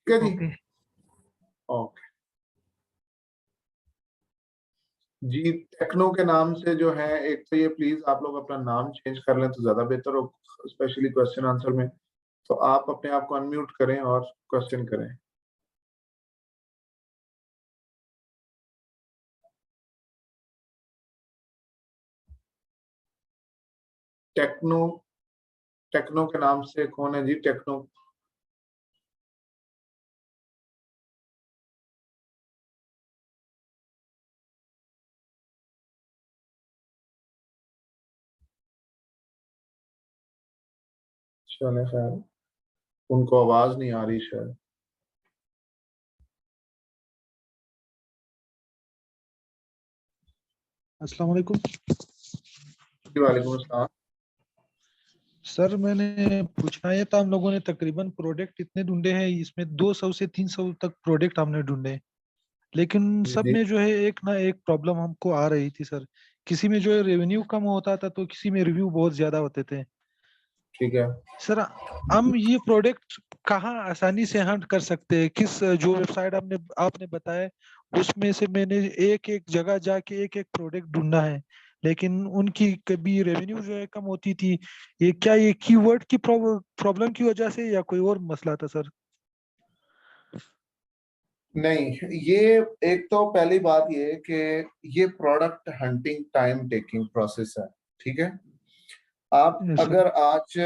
ठीक है जी। Okay okay जी। Techno के नाम से जो है, एक तो ये प्लीज आप लोग अपना नाम चेंज कर लें तो ज्यादा बेहतर हो, स्पेशली क्वेश्चन आंसर में। तो आप अपने आप को अनम्यूट करें और क्वेश्चन करें। टेक्नो, टेक्नो के नाम से कौन है जी? टेक्नो चले खैर, उनको आवाज नहीं आ रही शायद। अस्सलाम वालेकुम जी वालेकुम अस्सलाम। सर। मैंने पूछना ये था, हम लोगों ने तकरीबन प्रोडक्ट इतने ढूंढे हैं, इसमें 200 से 300 तक प्रोडक्ट हमने ढूंढे, लेकिन जी सब जी में जो है एक ना एक प्रॉब्लम हमको आ रही थी सर। किसी में जो है रेवेन्यू कम होता था, तो किसी में रिव्यू बहुत ज्यादा होते थे। ठीक है। सर, हम ये प्रोडक्ट कहाँ आसानी से हंट कर सकते हैं? किस जो वेबसाइट आपने आपने बताया उसमें से मैंने एक एक जगह जाके एक एक प्रोडक्ट ढूंढा है, लेकिन उनकी कभी रेवेन्यू जो है कम होती थी। ये कीवर्ड की प्रॉब्लम की वजह से या कोई और मसला था सर? नहीं, ये एक तो पहली बात ये कि ये product hunting time taking process है। ठीक है। आप सर। अगर आज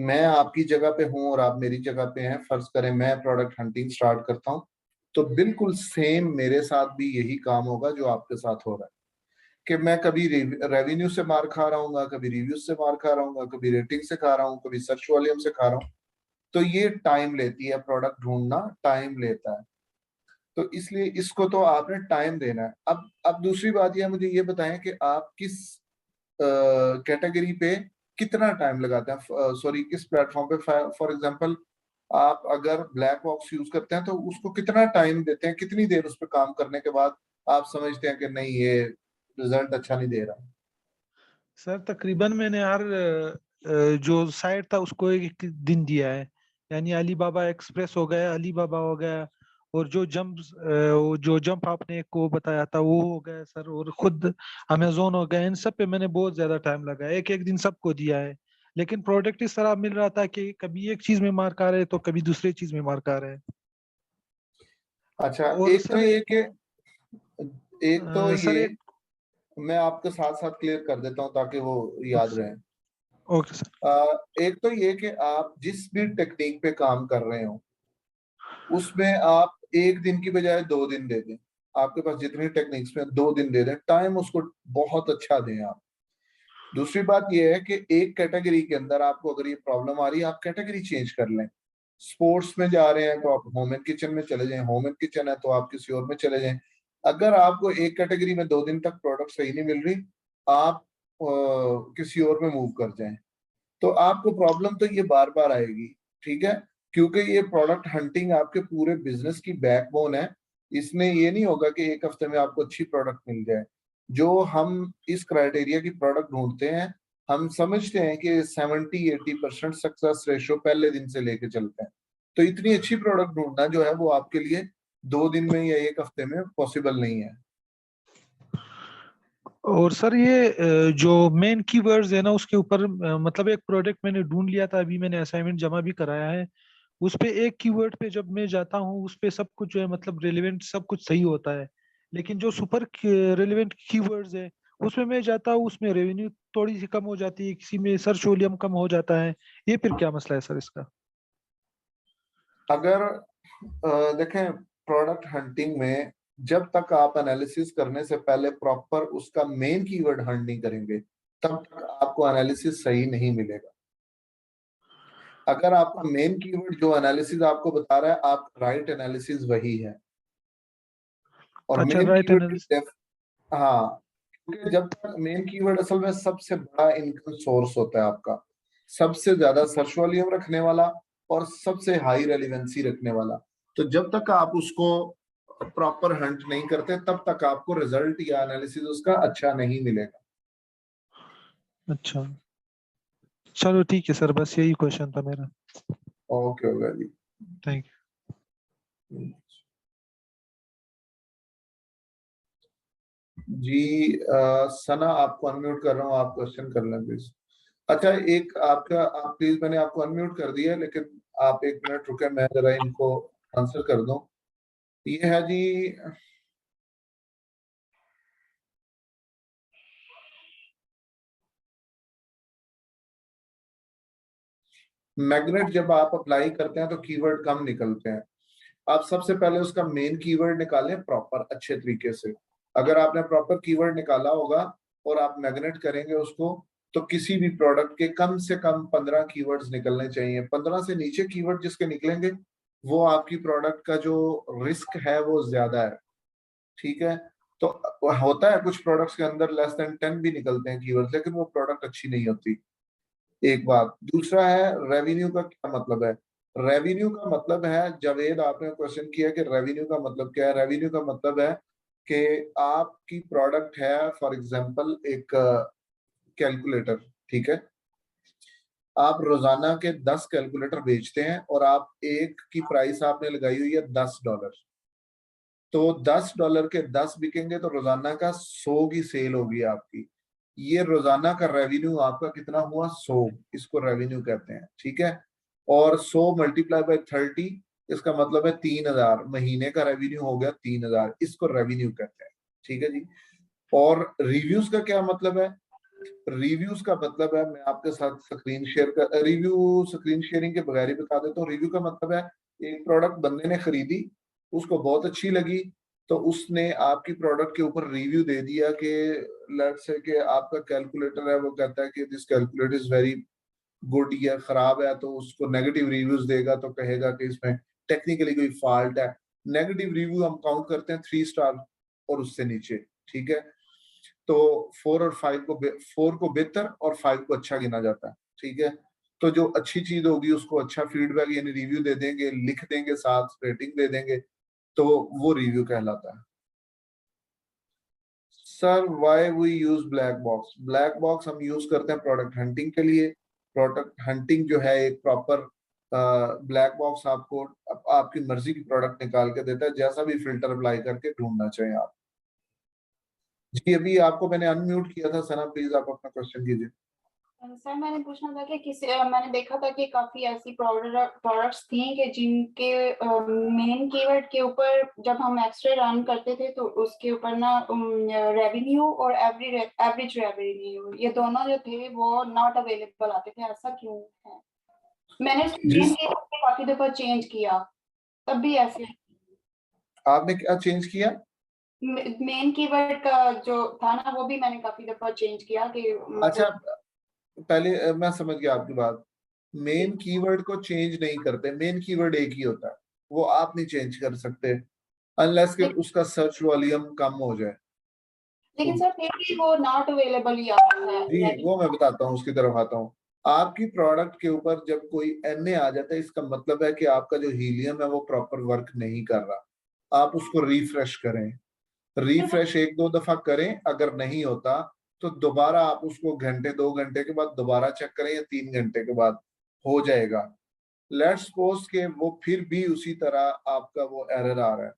मैं आपकी जगह पे हूं और आप मेरी जगह पे हैं, फर्ज करें मैं प्रोडक्ट हंटिंग स्टार्ट करता हूं, तो बिल्कुल सेम मेरे साथ भी यही काम होगा जो आपके साथ हो रहा है। कि मैं कभी रेवेन्यू से मार खा रहा हूँ, कभी रिव्यूज से मार खा रहा हूँ, कभी रेटिंग से खा रहा हूँ, कभी सर्च वॉल्यूम से खा रहा हूँ। तो ये टाइम लेती है, प्रोडक्ट ढूंढना टाइम लेता है। तो इसलिए इसको तो आपने टाइम देना है। अब दूसरी बात यह, मुझे ये बताएं कि आप किस कैटेगरी पे कितना टाइम लगाते हैं, सॉरी किस प्लेटफॉर्म पे। फॉर एग्जांपल, आप अगर ब्लैक बॉक्स यूज करते हैं तो उसको कितना टाइम देते हैं, कितनी देर उस पर काम करने के बाद आप समझते हैं कि नहीं ये रिजल्ट अच्छा नहीं दे रहा। सर तकरीबन मैंने हर जो साइट था उसको एक एक दिन दिया है। यानी अलीबाबा एक्सप्रेस हो गया, अलीबाबा हो गया, और जो जंप आपने को बताया था वो हो गया सर, और खुद अमेजोन हो गया। इन सब पे मैंने बहुत ज्यादा टाइम लगाया, एक एक दिन सबको दिया है। लेकिन प्रोडक्ट इस तरह मिल रहा था कि कभी एक चीज में मार्क आ रहे तो कभी दूसरी चीज में मार्क आ रहे हैं। अच्छा, और सर एक तो सर ये एक। मैं आपके साथ साथ क्लियर कर देता हूँ ताकि वो ओके याद सर। रहे। Okay sir. एक तो ये कि आप जिस भी टेक्निक पे काम कर रहे हो उसमें आप एक दिन की बजाय 2 दिन दे दें। आपके पास जितनी टेक्निक्स में 2 दिन दे दें, टाइम उसको बहुत अच्छा दें आप। दूसरी बात यह है कि एक कैटेगरी के अंदर आपको अगर ये प्रॉब्लम आ रही है, आप कैटेगरी चेंज कर लें। स्पोर्ट्स में जा रहे हैं तो आप होम एंड किचन में चले जाएं, होम एंड किचन है तो आप किसी और में चले जाएं। अगर आपको एक कैटेगरी में 2 दिन तक प्रोडक्ट सही नहीं मिल रही, आप किसी और में मूव कर जाएं। तो आपको प्रॉब्लम तो ये बार बार आएगी। ठीक है। क्योंकि ये प्रोडक्ट हंटिंग आपके पूरे बिजनेस की बैकबोन है। इसमें ये नहीं होगा कि एक हफ्ते में आपको अच्छी प्रोडक्ट मिल जाए। जो हम इस क्राइटेरिया की प्रोडक्ट ढूंढते हैं, हम समझते हैं कि 70-80% सक्सेस रेशो पहले दिन से लेके चलते हैं। तो इतनी अच्छी प्रोडक्ट ढूंढना जो है वो आपके लिए 2 दिन में या एक हफ्ते में पॉसिबल नहीं है। और सर ये जो मेन कीवर्ड्स है ना उसके ऊपर, मतलब एक प्रोडक्ट मैंने ढूंढ लिया था, अभी मैंने असाइनमेंट जमा भी कराया है। उस पे एक कीवर्ड पे जब मैं जाता हूँ उस पे सब कुछ जो है मतलब रेलिवेंट सब कुछ सही होता है, लेकिन जो सुपर रेलिवेंट कीवर्ड्स है उसमें मैं जाता हूँ उसमें रेवेन्यू थोड़ी सी कम हो जाती है, किसी में सर्च वॉल्यूम कम हो जाता है। ये फिर क्या मसला है सर इसका? अगर देखें, प्रोडक्ट हंटिंग में जब तक आप एनालिसिस करने से पहले प्रॉपर उसका मेन कीवर्ड हंट नहीं करेंगे, तब तक आपको एनालिसिस सही नहीं मिलेगा। अगर आपका मेन कीवर्ड जो एनालिसिस आपको बता रहा है, आप राइट एनालिसिस वही है। और अच्छा, मेन राइट कीवर्ड एनालिसिस। हाँ, क्योंकि जब तक मेन कीवर्ड असल में सबसे बड़ा इनकम सोर्स होता है आपका, सबसे ज्यादा सर्च वॉल्यूम रखने वाला और सबसे हाई रेलिवेंसी रखने वाला। तो जब तक आप उसको प्रॉपर हंट नहीं करते, तब तक आपको रिजल्ट या एनालिसिस उसका अच्छा नहीं मिलेगा। अच्छा, चलो ठीक है सर, बस यही क्वेश्चन था मेरा। ओके, होगा जी। Thank you. जी सना, आपको अनम्यूट कर रहा हूँ, आप क्वेश्चन कर लें प्लीज। अच्छा, एक आपका, आप प्लीज, मैंने आपको अनम्यूट कर दिया है, लेकिन आप 1 मिनट रुके, मैं जरा इनको आंसर कर दूं। ये है जी, मैग्नेट जब आप अप्लाई करते हैं तो कीवर्ड कम निकलते हैं। आप सबसे पहले उसका मेन कीवर्ड निकालें प्रॉपर अच्छे तरीके से। अगर आपने प्रॉपर कीवर्ड निकाला होगा और आप मैग्नेट करेंगे उसको, तो किसी भी प्रोडक्ट के कम से कम 15 कीवर्ड्स निकलने चाहिए। 15 से नीचे कीवर्ड जिसके निकलेंगे, वो आपकी प्रोडक्ट का जो रिस्क है वो ज्यादा है। ठीक है, तो होता है कुछ प्रोडक्ट्स के अंदर लेस देन 10 भी निकलते हैं कीवर्ड, लेकिन वो प्रोडक्ट अच्छी नहीं होती। एक बात। दूसरा है रेवेन्यू का क्या मतलब है। रेवेन्यू का मतलब है, जावेद आपने क्वेश्चन किया कि रेवेन्यू का मतलब क्या है। रेवेन्यू का मतलब है कि आपकी प्रोडक्ट है, फॉर एग्जांपल एक कैलकुलेटर, ठीक है। आप रोजाना के 10 कैलकुलेटर बेचते हैं और आप एक की प्राइस आपने लगाई हुई है $10, तो $10 के 10 बिकेंगे तो रोजाना का 100 की सेल होगी आपकी। ये रोजाना का रेवेन्यू आपका कितना हुआ? 100। इसको रेवेन्यू कहते हैं, ठीक है। और 100 मल्टीप्लाई बाय 30, इसका मतलब है 3000। महीने का रेवेन्यू हो गया 3000, इसको रेवेन्यू कहते हैं, ठीक है जी। और रिव्यूज का क्या मतलब है? रिव्यूज का मतलब है, मैं आपके साथ स्क्रीन शेयर कर, रिव्यू स्क्रीन शेयरिंग के बगैर ही बता देता हूँ। रिव्यू का मतलब है, एक प्रोडक्ट बंदे ने खरीदी, उसको बहुत अच्छी लगी, तो उसने आपकी प्रोडक्ट के ऊपर रिव्यू दे दिया कि लेट्स से कि आपका कैलकुलेटर है, वो कहता है कि this calculator is very good, या खराब है तो उसको नेगेटिव रिव्यूज देगा, तो कहेगा कि इसमें टेक्निकली कोई फॉल्ट है। नेगेटिव रिव्यू हम काउंट करते हैं 3 स्टार और उससे नीचे, ठीक है। तो 4 को बेहतर और 5 को अच्छा गिना जाता है, ठीक है। तो जो अच्छी चीज होगी उसको अच्छा फीडबैक यानी रिव्यू दे देंगे, लिख देंगे, साथ रेटिंग दे देंगे, तो वो रिव्यू कहलाता है। Sir why we use black box? Black box हम यूज करते हैं प्रोडक्ट हंटिंग के लिए। प्रोडक्ट हंटिंग जो है एक प्रॉपर ब्लैक बॉक्स आपको आपकी मर्जी की प्रोडक्ट निकाल के देता है, जैसा भी फिल्टर अप्लाई करके ढूंढना चाहिए आप। जी अभी आपको मैंने अनम्यूट किया था सना, प्लीज आप अपना क्वेश्चन कीजिए। सर मैंने पूछना था कि मैंने देखा था कि काफी ऐसी प्रोडक्ट्स थी कि जिनके मेन कीवर्ड के ऊपर जब हम एक्स्ट्रा रन करते थे तो उसके ऊपर ना रेवेन्यू और एवरेज रेवेन्यू ये दोनों जो थे वो नॉट अवेलेबल आते थे। ऐसा क्यों है? मैंने मेन जिस कीवर्ड काफी दफा चेंज किया, तब भी ऐसे। आपने क्या चेंज किया? मेन कीवर्ड का जो था ना वो भी मैंने काफी दफा चेंज किया कि अच्छा, मतलब। पहले मैं समझ गया आपकी बात। मेन कीवर्ड को चेंज नहीं करते, मेन कीवर्ड एक ही होता है, वो आप नहीं चेंज कर सकते अनलेस कि उसका सर्च वॉल्यूम कम हो जाए। लेकिन तो सर फिर भी वो नॉट अवेलेबल ही आता जी है। वो मैं बताता हूँ, उसकी तरफ आता हूँ। आपकी प्रोडक्ट के ऊपर जब कोई NA आ जाता है, इसका मतलब है कि आपका जो हीलियम है वो प्रॉपर वर्क नहीं कर रहा। आप उसको रिफ्रेश करें, रिफ्रेश 1-2 दफा करें, अगर नहीं होता तो दोबारा आप उसको घंटे 2 घंटे के बाद दोबारा चेक करें, या 3 घंटे के बाद हो जाएगा। लेट्स सपोज के वो फिर भी उसी तरह आपका वो एरर आ रहा है,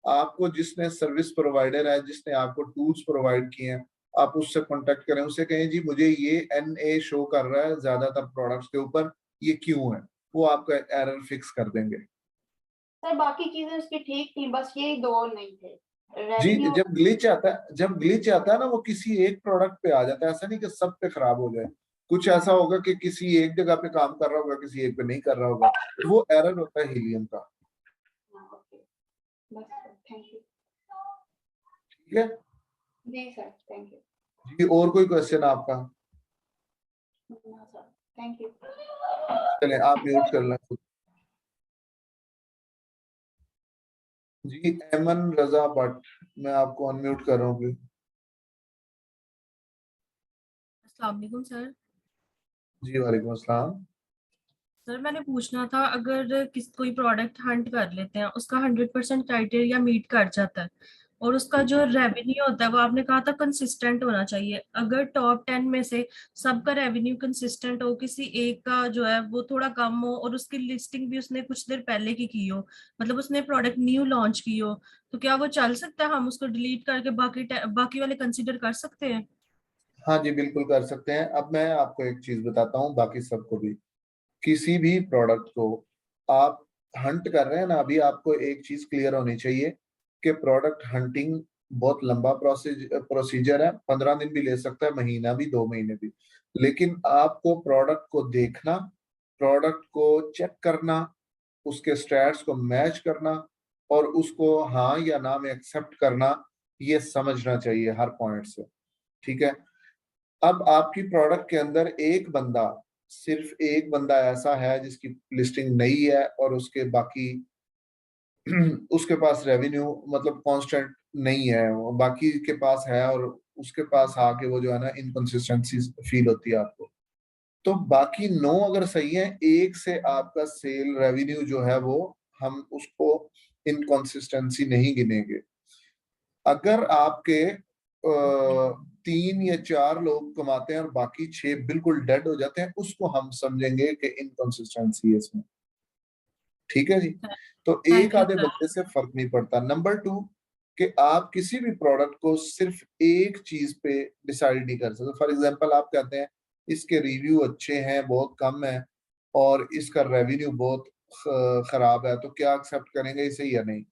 आपको जिसने सर्विस प्रोवाइडर है, जिसने आपको टूल्स प्रोवाइड किए हैं, आप उससे कांटेक्ट करें, उससे कहें जी मुझे ये NA शो कर रहा है ज्यादातर प्रोडक्ट्स के ऊपर, ये क्यों है? वो आपका एरर फिक्स कर देंगे। सर बाकी चीजें उसकी ठीक थी, बस ये दो नहीं थे, जी रेवेन्यू। जब ग्लिच आता है ना, वो किसी एक प्रोडक्ट पे आ जाता है, ऐसा नहीं कि सब पे खराब हो जाए। कुछ ऐसा होगा कि किसी एक जगह पे काम कर रहा होगा, किसी एक पे नहीं कर रहा होगा, वो एरर होता है हीलियम का। ओके, बस थैंक यू। ठीक है जी सर, थैंक यू। जी, और कोई क्वेश्चन आपका? No sir, thank you. चले आप म्यूट कर लें खुद। जी एमन रजा भट्ट, मैं आपको अनम्यूट कर रहा हूँ please। अस्सलाम वालेकुम सर। जी वालेकुम अस्सलाम। सर मैंने पूछना था, अगर कोई प्रोडक्ट हंट कर लेते हैं, उसका 100% क्राइटेरिया मीट कर जाता है, और उसका जो रेवेन्यू होता है वो आपने कहा था कंसिस्टेंट होना चाहिए। अगर टॉप 10 में से सबका रेवेन्यू कंसिस्टेंट हो, किसी एक का जो है वो थोड़ा कम हो और उसकी लिस्टिंग भी उसने कुछ देर पहले की हो, मतलब उसने प्रोडक्ट न्यू लॉन्च की हो, तो क्या वो चल सकता है? हम उसको डिलीट करके बाकी वाले कंसीडर कर सकते हैं? हाँ जी, बिल्कुल कर सकते हैं। अब मैं आपको एक चीज बताता हूँ, बाकी सबको भी। किसी भी प्रोडक्ट को आप हंट कर रहे हैं ना, अभी आपको एक चीज क्लियर होनी चाहिए कि प्रोडक्ट हंटिंग बहुत लंबा प्रोसीजर है, 15 दिन भी ले सकता है, महीना भी, 2 महीने भी। लेकिन आपको प्रोडक्ट को देखना, प्रोडक्ट को चेक करना, उसके स्टैट्स को मैच करना और उसको हाँ या ना में एक्सेप्ट करना, ये समझना चाहिए हर पॉइंट से। ठीक है। अब आपकी प्रोडक्ट के अंदर एक बंदा, सिर्फ एक बंदा ऐसा है जिसकी लिस्टिंग नहीं है और उसके बाकी उसके पास रेवेन्यू मतलब कांस्टेंट नहीं है, वो बाकी के पास है, और उसके पास आके वो जो है ना इनकंसिस्टेंसी फील होती है आपको। तो बाकी 9 अगर सही है, एक से आपका सेल रेवेन्यू जो है वो हम उसको इनकंसिस्टेंसी नहीं गिनेंगे। अगर आपके 3 या 4 लोग कमाते हैं और बाकी 6 बिल्कुल डेड हो जाते हैं, उसको हम समझेंगे कि इनकंसिस्टेंसी है इसमें। ठीक है जी। तो एक थैंक यू आधे सर। बंदे से फर्क नहीं पड़ता। नंबर 2, कि आप किसी भी प्रोडक्ट को सिर्फ एक चीज पे डिसाइड नहीं कर सकते। फॉर एग्जांपल आप कहते हैं इसके रिव्यू अच्छे हैं, बहुत कम है, और इसका रेवेन्यू बहुत खराब है, तो क्या एक्सेप्ट करेंगे इसे या नहीं?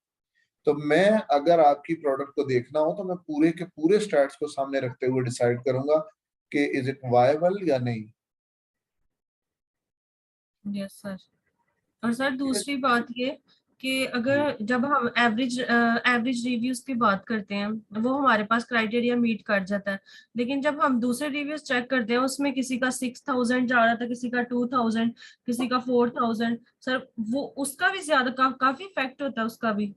तो मैं, अगर आपकी प्रोडक्ट को देखना हो तो मैं पूरे के पूरे स्टैट्स को सामने रखते हुए डिसाइड करूंगा कि इज इट वायबल या नहीं। Yes sir. और सर ठीक है दूसरी बात ये कि जी। अगर जब हम एवरेज रिव्यूज की बात करते हैं, वो हमारे पास क्राइटेरिया मीट कर जाता है, लेकिन जब हम दूसरे रिव्यूज चेक करते हैं उसमें किसी का 6,000 जा रहा था, किसी का 2,000, किसी का 4,000, सर वो उसका भी ज्यादा काफी इफेक्ट होता है उसका भी।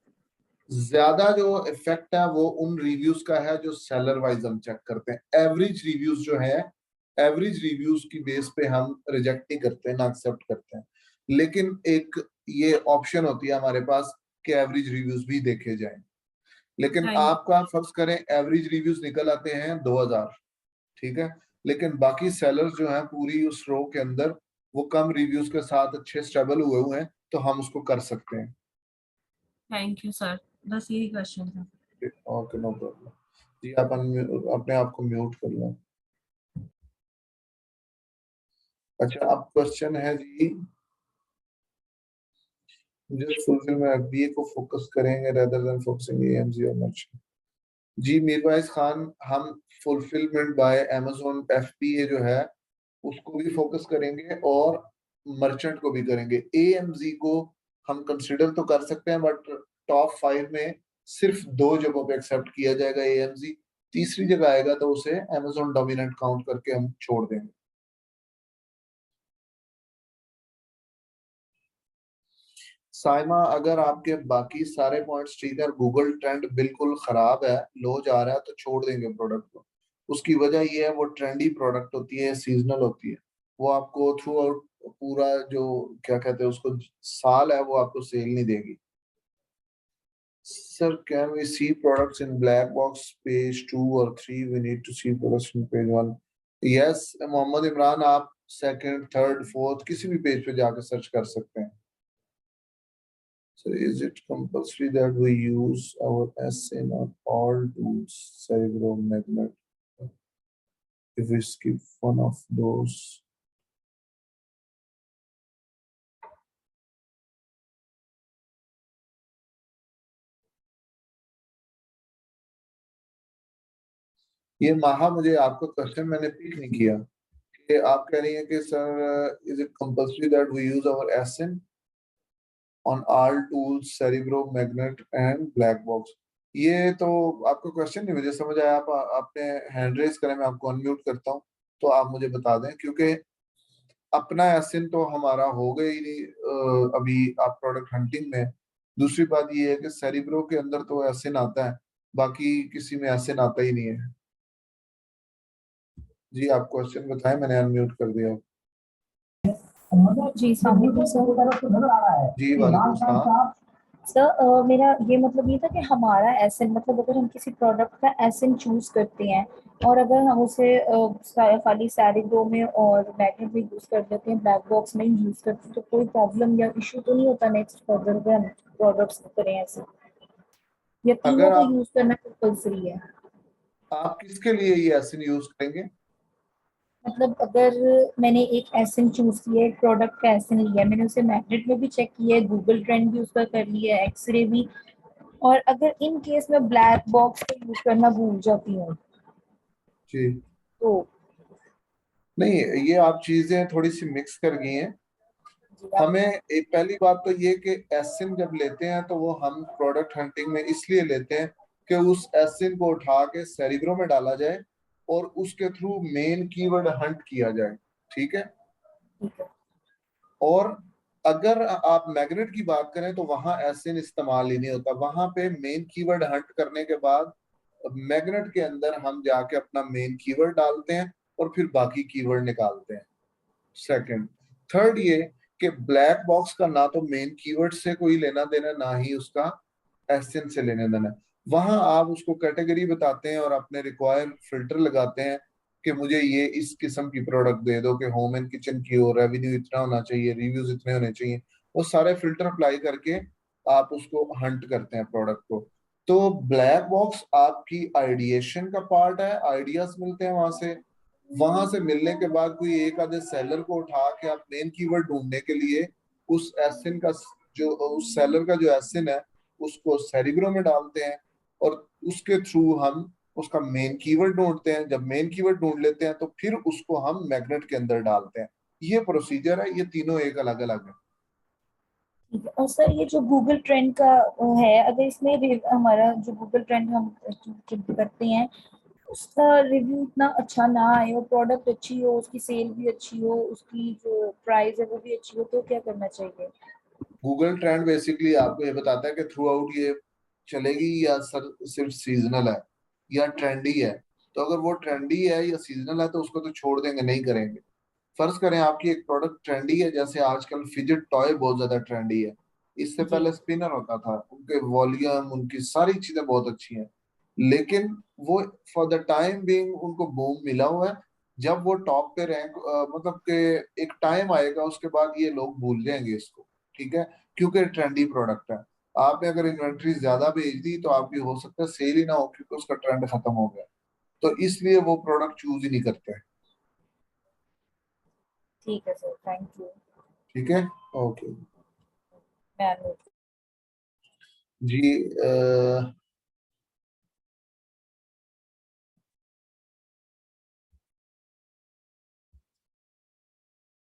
ज्यादा जो इफेक्ट है वो उन रिव्यूज का है जो सेलर वाइज हम चेक करते हैं। एवरेज रिव्यूज जो है, एवरेज रिव्यूज की बेस पे हम रिजेक्ट नहीं करते हैं, ना एक्सेप्ट करते हैं। लेकिन एक ये ऑप्शन होती है हमारे पास कि एवरेज रिव्यूज भी देखे जाएं। लेकिन थैंक आपका फर्ज करें एवरेज रिव्यूज निकल आते हैं 2000, ठीक है, लेकिन बाकी सेलर्स जो हैं पूरी उस रो के अंदर वो कम रिव्यूज के साथ अच्छे स्टेबल हुए हैं, तो हम उसको कर सकते हैं। यू सर, बस यही क्वेश्चन था। Okay, no problem. जी आप अपने आप को म्यूट कर लें। अच्छा, अब क्वेश्चन है जी, जस्ट फुलफिल में एफबीए को फोकस करेंगे रेदर देन फोकसिंग एएमजी और मर्चेंट। जी मीरवाइज खान, हम फुलफिलमेंट बाय अमेज़न एफबीए जो है उसको भी फोकस करेंगे और मर्चेंट को भी करेंगे। एएमजी को हम कंसिडर तो कर सकते हैं, बट टॉप 5 में सिर्फ 2 जगहों पे एक्सेप्ट किया जाएगा एएमजी। तीसरी जगह आएगा तो उसे अमेज़न डोमिनेंट काउंट करके हम छोड़ देंगे। साइमा, अगर आपके बाकी सारे पॉइंट्स ठीक है, गूगल ट्रेंड बिल्कुल खराब है, लो जा रहा है, तो छोड़ देंगे प्रोडक्ट को। उसकी वजह ये है वो ट्रेंडी प्रोडक्ट होती है, सीजनल होती है, वो आपको थ्रू आउट पूरा जो क्या कहते हैं उसको साल है वो आपको सेल नहीं देगी। Sir can we see products in black box page 2 और 3? We need to see products in page 1। Yes Mohammad Imran, आप सेकंड, थर्ड, फोर्थ किसी भी पेज पे जाकर सर्च कर सकते हैं। So is it compulsory that we use our SN on all tools, Cerebro, Magnet? If we skip one of those, ये माहा, मुझे आपका क्वेश्चन मैंने पिक नहीं किया कि आप कह रही हैं कि sir is it compulsory that we use our SN on all tools, Cerebro, magnet and black box? ये तो आपका क्वेश्चन नहीं मुझे समझ आया। आप आपने हैंड रेज करें, मैं आपको अनम्यूट करता हूँ, तो आप मुझे बता दें, क्योंकि अपना एसिन तो हमारा हो गया ही नहीं अभी आप प्रोडक्ट हंटिंग में। दूसरी बात ये है कि सेरिब्रो के अंदर तो एसिन आता है, बाकी किसी में एसिन आता ही नहीं है। जी आप क्वेश्चन बताएं, मैंने अनम्यूट कर दिया। जी सर। जी वालेकुम सलाम। सर मेरा ये मतलब ये था कि हमारा एसएन मतलब अगर हम किसी प्रोडक्ट का एसएन चूज करते हैं और अगर हम उसे खाली सैरिडो में और मैग्नेट में यूज कर देते हैं, ब्लैक बॉक्स में यूज करते हैं, तो कोई प्रॉब्लम या इशू तो नहीं होता नेक्स्ट फर्दर अगर हम प्रोडक्ट्स करें ऐसे, या तीनों अगर को यूज करना कंपल्सरी है? आप किसके लिए ये एसिन यूज करेंगे? मतलब अगर मैंने एक एसएन चूज किया है, एक प्रोडक्ट का एसएन लिया है, मैंने उसे मैग्नेट में भी चेक किया है, गूगल ट्रेंड भी उसका कर लिया है, एक्सरे भी, और अगर इन केस में ब्लैक बॉक्स को यूज करना भूल जाती हूँ जी तो? नहीं, ये आप चीजें थोड़ी सी मिक्स कर गई हैं। जी हमें एक पहली बात तो ये कि एसिन जब लेते हैं तो वो हम प्रोडक्ट हंटिंग में इसलिए लेते हैं कि उस एसिन को उठा के सेरिब्रो में डाला जाए और उसके थ्रू मेन कीवर्ड हंट किया जाए। ठीक है। ठीक है। और अगर आप मैग्नेट की बात करें तो वहां एसिन इस्तेमाल ही नहीं होता, वहां पे मेन कीवर्ड हंट करने के बाद मैग्नेट के अंदर हम जाके अपना मेन कीवर्ड डालते हैं और फिर बाकी कीवर्ड निकालते हैं। सेकंड, थर्ड ये कि ब्लैक बॉक्स का ना तो मेन कीवर्ड से कोई लेना देना, ना ही उसका एसेंस से लेने देना। वहां आप उसको कैटेगरी बताते हैं और अपने रिक्वायर फिल्टर लगाते हैं कि मुझे ये इस किस्म की प्रोडक्ट दे दो कि होम एंड किचन की हो, रेवेन्यू इतना होना चाहिए, रिव्यूज इतने होने चाहिए। वो सारे फिल्टर अप्लाई करके आप उसको हंट करते हैं प्रोडक्ट को। तो ब्लैक बॉक्स आपकी आइडिएशन का पार्ट है, आइडियाज मिलते हैं वहां से मिलने के बाद कोई एक आधे सेलर को उठा के आप मेन कीवर्ड ढूंढने के लिए उस एसिन का जो उस सेलर का जो एसिन है उसको सेरिब्रो में डालते हैं और उसके थ्रू हम उसका मेन कीवर्ड ढूंढते हैं। जब मेन कीवर्ड ढूंढ लेते हैं तो फिर उसको हम मैग्नेट के अंदर डालते हैं। ये प्रोसीजर है, ये तीनों एक अलग अलग है। ठीक है। और सर ये जो गूगल ट्रेंड का है, अगर इसमें हमारा जो गूगल ट्रेंड हम करते हैं उसका रिव्यू इतना अच्छा ना आए और प्रोडक्ट अच्छी हो, उसकी सेल भी अच्छी हो, उसकी जो प्राइस है वो भी अच्छी हो, तो क्या करना चाहिए? गूगल ट्रेंड बेसिकली आपको ये बताता है कि थ्रू आउट ये चलेगी या सर सिर्फ सीजनल है या ट्रेंडी है। तो अगर वो ट्रेंडी है या सीजनल है तो उसको तो छोड़ देंगे, नहीं करेंगे। फर्ज करें आपकी एक प्रोडक्ट ट्रेंडी है, जैसे आजकल फिजेट टॉय बहुत ज्यादा ट्रेंडी है। इससे जी। पहले स्पिनर होता था, उनके वॉल्यूम उनकी सारी चीजें बहुत अच्छी हैं, लेकिन वो फॉर द टाइम बीइंग उनको बूम मिला हुआ है। जब वो टॉप पे रैंक मतलब कि एक टाइम आएगा उसके बाद ये लोग भूल जाएंगे इसको। ठीक है, क्योंकि ट्रेंडी प्रोडक्ट है। आपने अगर इन्वेंट्री ज्यादा भेज दी तो आपकी हो सकता है सेल ही ना हो क्योंकि उसका ट्रेंड खत्म हो गया। तो इसलिए वो प्रोडक्ट चूज ही नहीं करते। ठीक है सर, थैंक यू। ठीक है, ओके मैं जी।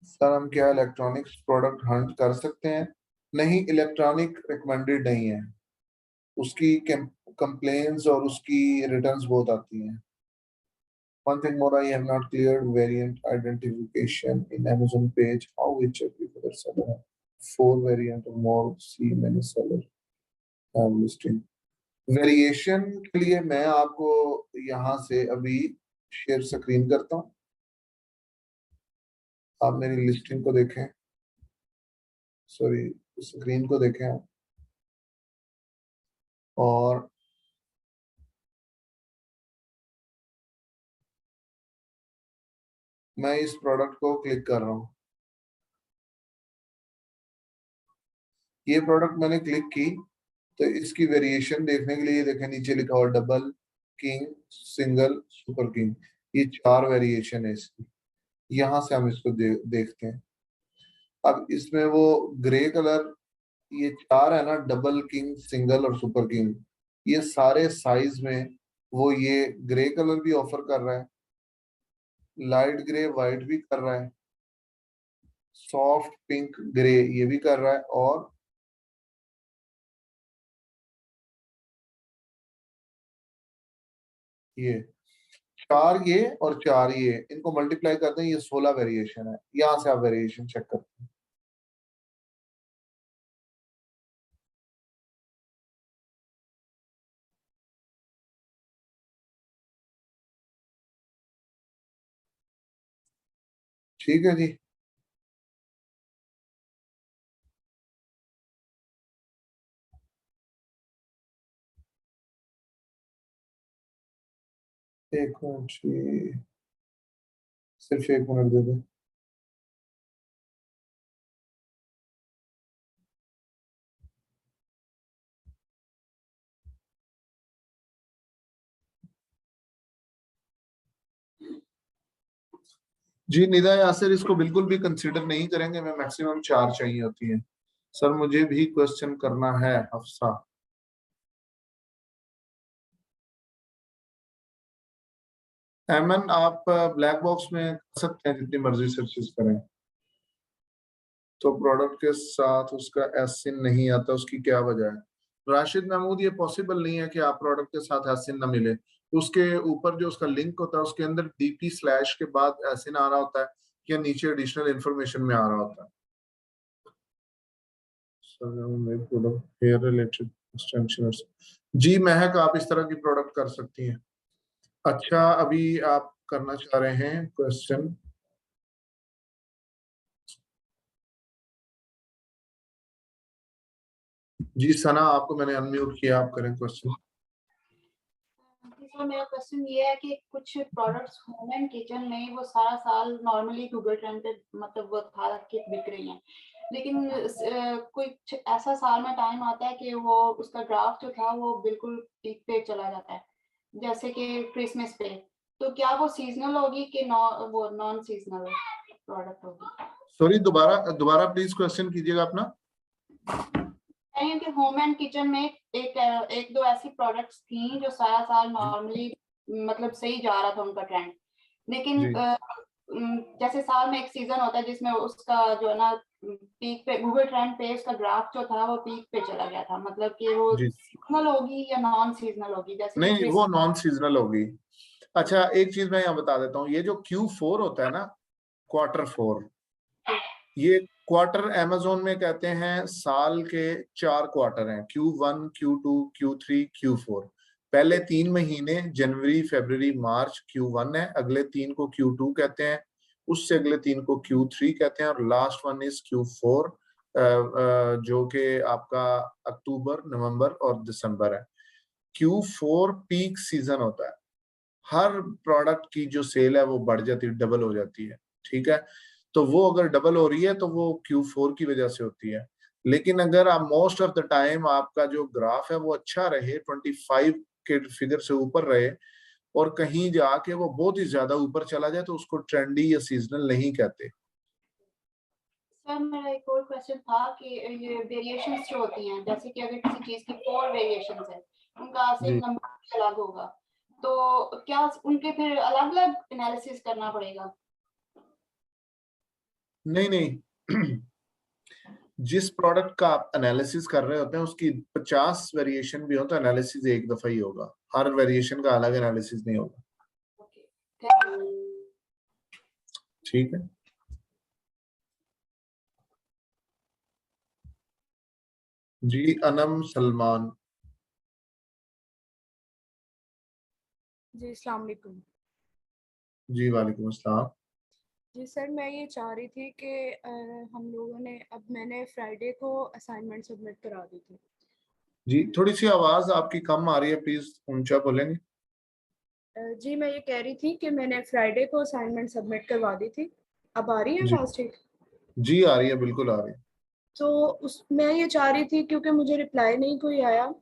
सर हम क्या इलेक्ट्रॉनिक्स प्रोडक्ट हंट कर सकते हैं? नहीं, इलेक्ट्रॉनिक रिकमेंडेड नहीं है। उसकी कंप्लेन्स और उसकी रिटर्न्स बहुत आती हैं। One thing more, I have not cleared variant identification in Amazon page. How we check if other seller have four variant or more? See many seller have listing. Variation के लिए मैं आपको यहाँ से अभी शेयर स्क्रीन करता हूँ। आप मेरी लिस्टिंग को देखें, सॉरी स्क्रीन को देखें आप, और मैं इस प्रोडक्ट को क्लिक कर रहा हूँ। ये प्रोडक्ट मैंने क्लिक की तो इसकी वेरिएशन देखने के लिए देखें, नीचे लिखा हुआ double king, single, super king. ये चार वेरिएशन है इसकी। यहाँ से हम इसको देखते हैं। अब इसमें वो ग्रे कलर, ये चार है ना, डबल किंग, सिंगल और सुपर किंग, ये सारे साइज में वो ये ग्रे कलर भी ऑफर कर रहा है, लाइट ग्रे वाइट भी कर रहा है, सॉफ्ट पिंक ग्रे ये भी कर रहा है, और ये चार ये और चार ये, इनको मल्टीप्लाई करते हैं, ये 16 वेरिएशन है। यहाँ से आप वेरिएशन चेक करते हैं। ठीक है जी। एक मिनट जी, सिर्फ एक मिनट दे दो। जी निदा यासिर इसको बिल्कुल भी कंसीडर नहीं करेंगे, मैं मैक्सिमम 4 चाहिए होती है। सर मुझे भी क्वेश्चन करना है। हफ्सा, एमन आप ब्लैक बॉक्स में कर सकते हैं जितनी मर्जी सर्चेस करें। तो प्रोडक्ट के साथ उसका एसिन नहीं आता, उसकी क्या वजह है? राशिद महमूद, ये पॉसिबल नहीं है कि आप प्रोडक्ट के साथ एसिन ना मिले। उसके ऊपर जो उसका लिंक होता है उसके अंदर डीपी स्लैश के बाद एसिन आ रहा होता है या नीचे एडिशनल इंफॉर्मेशन में आ रहा होता है। Product hair related extensioners. जी महक, आप इस तरह की प्रोडक्ट कर सकती हैं। अच्छा, अभी आप करना चाह रहे हैं क्वेश्चन? जी सना, आपको मैंने अनम्यूट किया, आप करें क्वेश्चन। सर मेरा क्वेश्चन ये है कि कुछ प्रोडक्ट्स होम एंड किचन में वो सारा साल नॉर्मली गूगल ट्रेंड पे मतलब वो था कि बिक रही हैं, लेकिन कुछ ऐसा साल में टाइम आता है कि वो उसका ग्राफ जो था वो बिल्कुल पीक पे चला जाता है, जैसे कि क्रिसमस पे। तो क्या वो सीजनल होगी कि वो नॉन सीजनल प्रोडक्ट होगी? सॉरी, दोबारा दोबारा प्लीज क्वेश्चन कीजिएगा अपना। नहीं कि होम एंड किचन में एक दो ऐसी प्रोडक्ट्स थी जो सारा साल नॉर्मली मतलब सही जा रहा था उनका ट्रेंड, लेकिन जी जैसे साल में एक सीजन होता है जिसमें उसका जो है ना पीक पे गूगल ट्रेंड पे उसका ग्राफ जो था वो पीक पे चला गया था, मतलब कि वो जी, सीजनल होगी या नॉन सीजनल होगी, जैसे कि नहीं वो नॉन सीजनल होगी। अच्छा, एक चीज मैं यहाँ बता देता हूँ, ये जो Q4 होता है ना, Q4, ये क्वार्टर अमेजोन में कहते हैं साल के 4 क्वार्टर हैं, Q1, Q2, Q3, Q4। पहले 3 महीने जनवरी फरवरी मार्च Q1 है, अगले 3 को Q2 कहते हैं, उससे अगले 3 को Q3 कहते हैं, और लास्ट वन इज Q4 जो कि आपका अक्टूबर नवंबर और दिसंबर है। Q4 पीक सीजन होता है, हर प्रोडक्ट की जो सेल है वो बढ़ जाती है, डबल हो जाती है। ठीक है, तो वो अगर डबल हो रही है तो वो Q4 की वजह से होती है। लेकिन अगर आप मोस्ट ऑफ द टाइम आपका जो ग्राफ है वो अच्छा रहे, 25 के फिगर से ऊपर रहे, और कहीं जाके वो बहुत ही ज्यादा ऊपर चला जाए, तो उसको ट्रेंडी या सीजनल नहीं कहते। सर मेरा एक और क्वेश्चन था कि ये वेरिएशंस जो होती हैं, जैसे कि अगर किसी चीज की 4 वेरिएशंस है, उनका जी आसिन नंबर अलग होगा, तो क्या उनके फिर अलग अलग एनालिसिस करना पड़ेगा? नहीं नहीं जिस प्रोडक्ट का आप एनालिसिस कर रहे होते हैं उसकी 50 वेरिएशन भी हो तो एनालिसिस एक दफा ही होगा, हर वेरिएशन का अलग एनालिसिस नहीं होगा। Okay, thank you. ठीक है। जी अनम सलमान। जी अस्सलाम वालेकुम। जी वालेकुम अस्सलाम। जी सर, मैं ये चाह रही थी कि हम लोगों ने मैंने फ्राइडे को असाइनमेंट सबमिट करा दी थी। जी थोड़ी सी आवाज आपकी कम आ रही है, प्लीज ऊंचा बोलेंगे? जी मैं ये कह रही थी कि मैंने फ्राइडे को असाइनमेंट सबमिट करवा दी थी। अब आ रही है जी आवाज़ ठीक? जी आ रही है, बिल्कुल आ रही है। तो उस मैं ये चाह रही थी क्योंकि मुझे रिप्लाई नहीं कोई आया,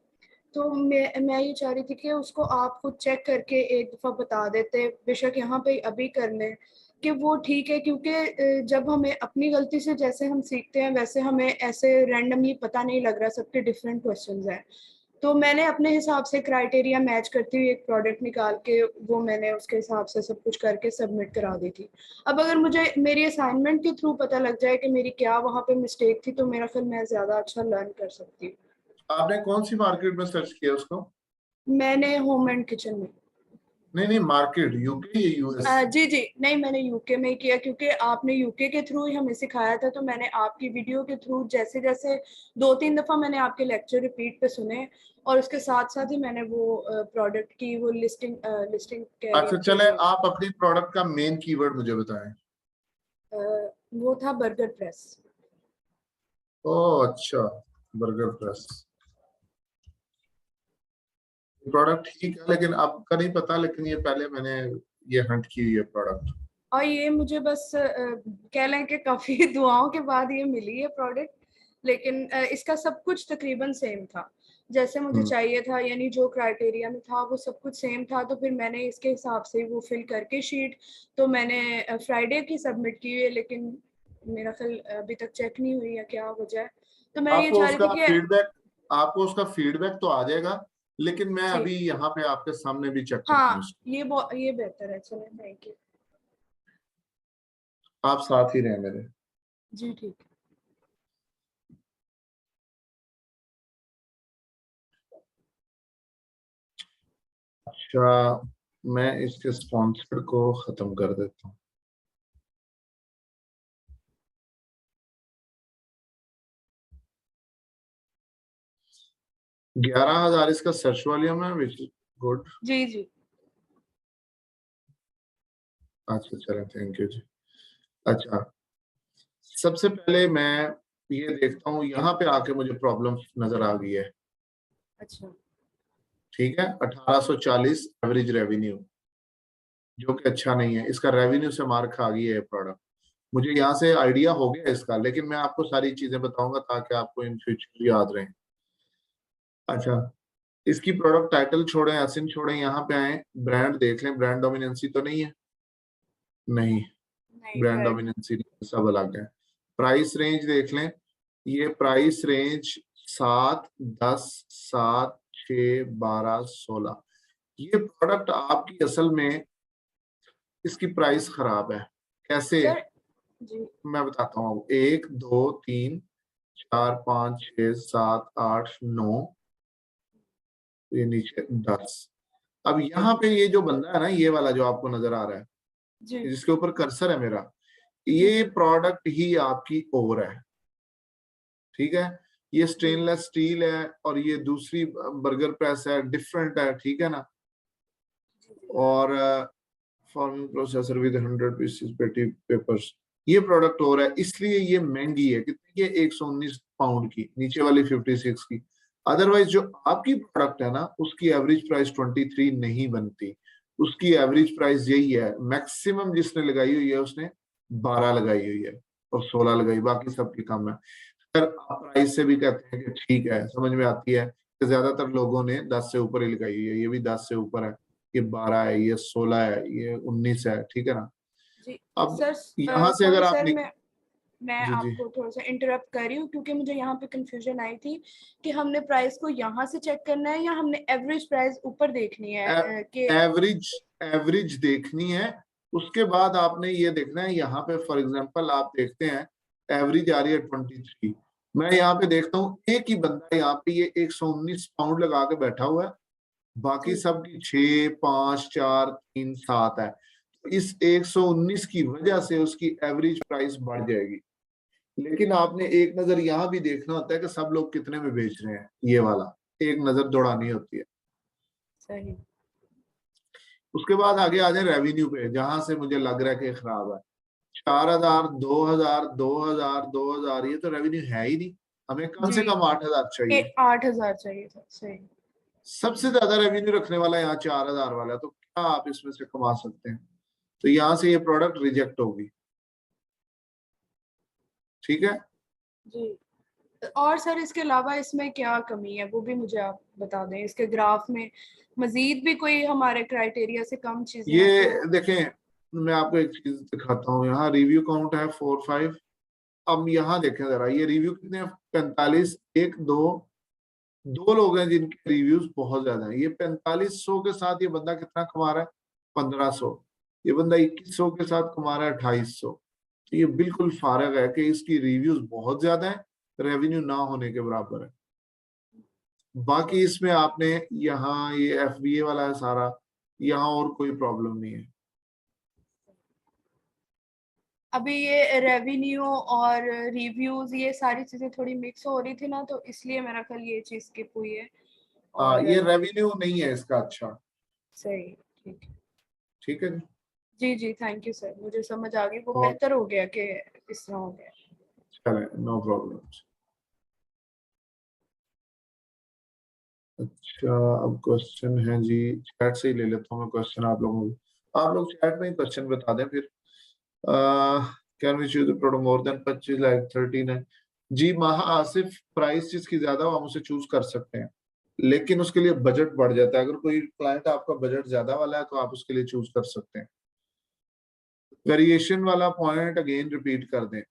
तो मैं ये चाह रही थी कि उसको आप खुद चेक करके एक दफ़ा बता देते, बेशक यहाँ पे अभी कर लें, कि वो ठीक है, क्योंकि जब हमें अपनी गलती से जैसे हम सीखते हैं वैसे हमें ऐसे रैंडमली पता नहीं लग रहा, सबके डिफरेंट क्वेश्चंस हैं। तो मैंने अपने हिसाब से क्राइटेरिया मैच करती हुई एक प्रोडक्ट निकाल के वो मैंने उसके हिसाब से सब कुछ करके सबमिट करा दी थी। अब अगर मुझे मेरी असाइनमेंट के थ्रू पता लग जाए कि मेरी क्या वहाँ पे मिस्टेक थी, तो मेरा फिर मैं ज़्यादा अच्छा लर्न कर सकती हूँ। आपने कौन सी मार्केट में सर्च किया उसको? मैंने होम एंड किचन में। नहीं नहीं, मार्केट यूके या यूएस? जी जी नहीं, मैंने यूके में ही किया, क्योंकि आपने यूके के थ्रू ही हमें सिखाया था, तो मैंने आपकी वीडियो के थ्रू जैसे जैसे 2-3 दफ़ा मैंने आपके लेक्चर रिपीट पे सुने, और उसके साथ साथ ही मैंने वो प्रोडक्ट की वो लिस्टिंग कह रही अच्छा हूँ चले, कि आप अपनी प्रोडक्ट का मेन कीवर्ड मुझे बताएं। वो था बर्गर प्रेस। ओह अच्छा, बर्गर प्रेस। प्रोडक्ट ठीक है, लेकिन आपका नहीं पता, लेकिन ये पहले मैंने ये हंट की हुई है प्रोडक्ट। और ये मुझे बस कह लें कि काफी दुआओं के बाद ये मिली है प्रोडक्ट, लेकिन इसका सब कुछ तकरीबन सेम था जैसे मुझे चाहिए था, यानी जो क्राइटेरिया में था वो सब कुछ सेम था। तो फिर मैंने इसके हिसाब से वो फिल करके शीट तो मैंने फ्राइडे की सबमिट की हुई है, लेकिन मेरा ख्याल अभी तक चेक नहीं हुई है क्या वजह है। तो मैं ये चाह रही थी कि आपको उसका फीडबैक तो आ जाएगा, लेकिन मैं जी। अभी यहाँ पे आपके सामने भी चेक करता हूँ हाँ उसको। ये बेहतर है, चलें, थैंक यू। आप साथ ही रहे मेरे। जी ठीक है। अच्छा, मैं इसके स्पॉन्सर को खत्म कर देता हूँ। $11,000 इसका सर्च वॉल्यूम है, विच गुड। जी जी अच्छा चलें, थैंक यू जी। अच्छा, सबसे पहले मैं ये देखता हूँ, यहाँ पे आके मुझे प्रॉब्लम नजर आ गई है। अच्छा ठीक है, 1840 एवरेज रेवेन्यू, जो कि अच्छा नहीं है। इसका रेवेन्यू से मार खा गई है प्रोडक्ट। मुझे यहाँ से आइडिया हो गया इसका, लेकिन मैं आपको सारी चीजें बताऊंगा ताकि आपको इन फ्यूचर याद रहे। अच्छा, इसकी प्रोडक्ट टाइटल छोड़ें, एसिन छोड़ें, यहाँ पे आए, ब्रांड देख लें, ब्रांड डोमिनेंसी तो नहीं है, नहीं, नहीं ब्रांड right. डोमिनेंसी सब अलग है। प्राइस रेंज देख लें, ये प्राइस रेंज 7, 10, 7, 6, 12, 16। ये प्रोडक्ट आपकी असल में इसकी प्राइस खराब है। कैसे, सर जी मैं बताता हूँ। 1, 2, 3, 4, 5, 6, 7, 8, 9, ये नीचे 10। अब यहाँ पे ये जो बंदा है ना, ये वाला जो आपको नजर आ रहा है, जी जिसके ऊपर कर्सर है मेरा, जी ये प्रोडक्ट ही आपकी ओर है। ठीक है, ये स्टेनलेस स्टील है और ये दूसरी बर्गर प्रेस है, डिफरेंट है। ठीक है ना, और फॉर्मिंग प्रोसेसर विद 100 पीसेस पेटी पेपर्स, ये प्रोडक्ट और है, इसलिए ये महंगी है। कितनी की? 119 पाउंड की, नीचे वाली 56 की। अदरवाइज जो आपकी प्रोडक्ट है ना, उसकी एवरेज प्राइस 23 नहीं बनती। उसकी एवरेज प्राइस यही है। मैक्सिमम जिसने लगाई हुई है उसने 12 लगाई हुई है और 16 लगाई, बाकी सबकी कम है। अगर आप प्राइस से भी कहते हैं कि ठीक है, समझ में आती है कि ज्यादातर लोगों ने 10 से ऊपर ही लगाई हुई है। ये भी 10 से ऊपर है, ये 12 है, ये 16 है, ये 19 है। ठीक है ना। जी अब सर यहाँ से सॉरी अगर सर, आपने, मैं जी जी, आपको थोड़ा सा इंटरप्ट कर रही हूँ क्योंकि मुझे यहाँ पे कंफ्यूजन आई थी कि हमने प्राइस को यहाँ से चेक करना है या हमने एवरेज प्राइस ऊपर देखनी है कि एवरेज एवरेज देखनी है। उसके बाद आपने ये देखना है, यहाँ पे फॉर एग्जांपल आप देखते हैं एवरेज आ रही है 23। मैं यहाँ पे देखता हूँ एक ही बंदा यहाँ पे ये 119 पाउंड लगा के बैठा हुआ है, बाकी जी सब की 6, 5, 4, 3, 7 है। तो इस 119 की वजह से उसकी एवरेज प्राइस बढ़ जाएगी। लेकिन आपने एक नजर यहाँ भी देखना होता है कि सब लोग कितने में बेच रहे हैं, ये वाला एक नजर दौड़ानी होती है। सही उसके बाद आगे आ जाए रेवेन्यू पे, जहां से मुझे लग रहा है कि खराब है। 4,000, 2,000, 2,000, 2,000, ये तो रेवेन्यू है ही नहीं। हमें कम से जी कम 8,000 चाहिए। 8,000 चाहिए था, सही सबसे ज्यादा रेवेन्यू रखने वाला यहाँ 4,000 वाला है, तो क्या आप इसमें से कमा सकते हैं? तो यहाँ से ये प्रोडक्ट रिजेक्ट होगी। ठीक है, जी। और सर इसके अलावा इसमें क्या कमी है वो भी मुझे आप बता दें, इसके ग्राफ में मजीद भी कोई हमारे क्राइटेरिया से कम चीजें हैं ये तो। देखें, मैं आपको एक चीज दिखाता हूँ। यहाँ रिव्यू काउंट है 4, 5। अब यहाँ देखें जरा, ये रिव्यू कितने हैं? 45, 1, 2 लोग हैं जिनके रिव्यूज बहुत ज्यादा हैं। ये 4500 के साथ ये बंदा कितना कमा रहा है? 1500। ये बंदा 2100 के साथ कमा रहा है 2800। तो ये बिल्कुल फारग है कि इसकी रिव्यूज बहुत ज्यादा है, रेवेन्यू ना होने के बराबर है। बाकी इसमें आपने यहाँ ये FBA वाला है सारा, यहाँ और कोई प्रॉब्लम नहीं है। अभी ये रेवेन्यू और रिव्यूज ये सारी चीजें थोड़ी मिक्स हो रही थी ना, तो इसलिए मेरा ख्याल ये चीज स्किप हुई है। हाँ, और ये रेवेन्यू नहीं है इसका। अच्छा, सही ठीक है। ठीक है जी जी थैंक यू सर, मुझे समझ आ गई, वो और बेहतर हो गया कि इस तरह हो गया। चले, नो प्रॉब्लम। अच्छा, अब क्वेश्चन है जी, चैट से ही ले लेता हूँ मैं क्वेश्चन आप लोगों को। आप लोग चैट में ही क्वेश्चन बता दें फिर। Can we choose product more than 25 lakh 13 है जी। महा आसिफ, प्राइस जिसकी ज्यादा हो हम उसे चूज कर सकते हैं, लेकिन उसके लिए बजट बढ़ जाता है। अगर कोई क्लाइंट आपका बजट ज्यादा वाला है तो आप उसके लिए चूज कर सकते हैं। वेरिएशन वाला पॉइंट अगेन रिपीट कर दें।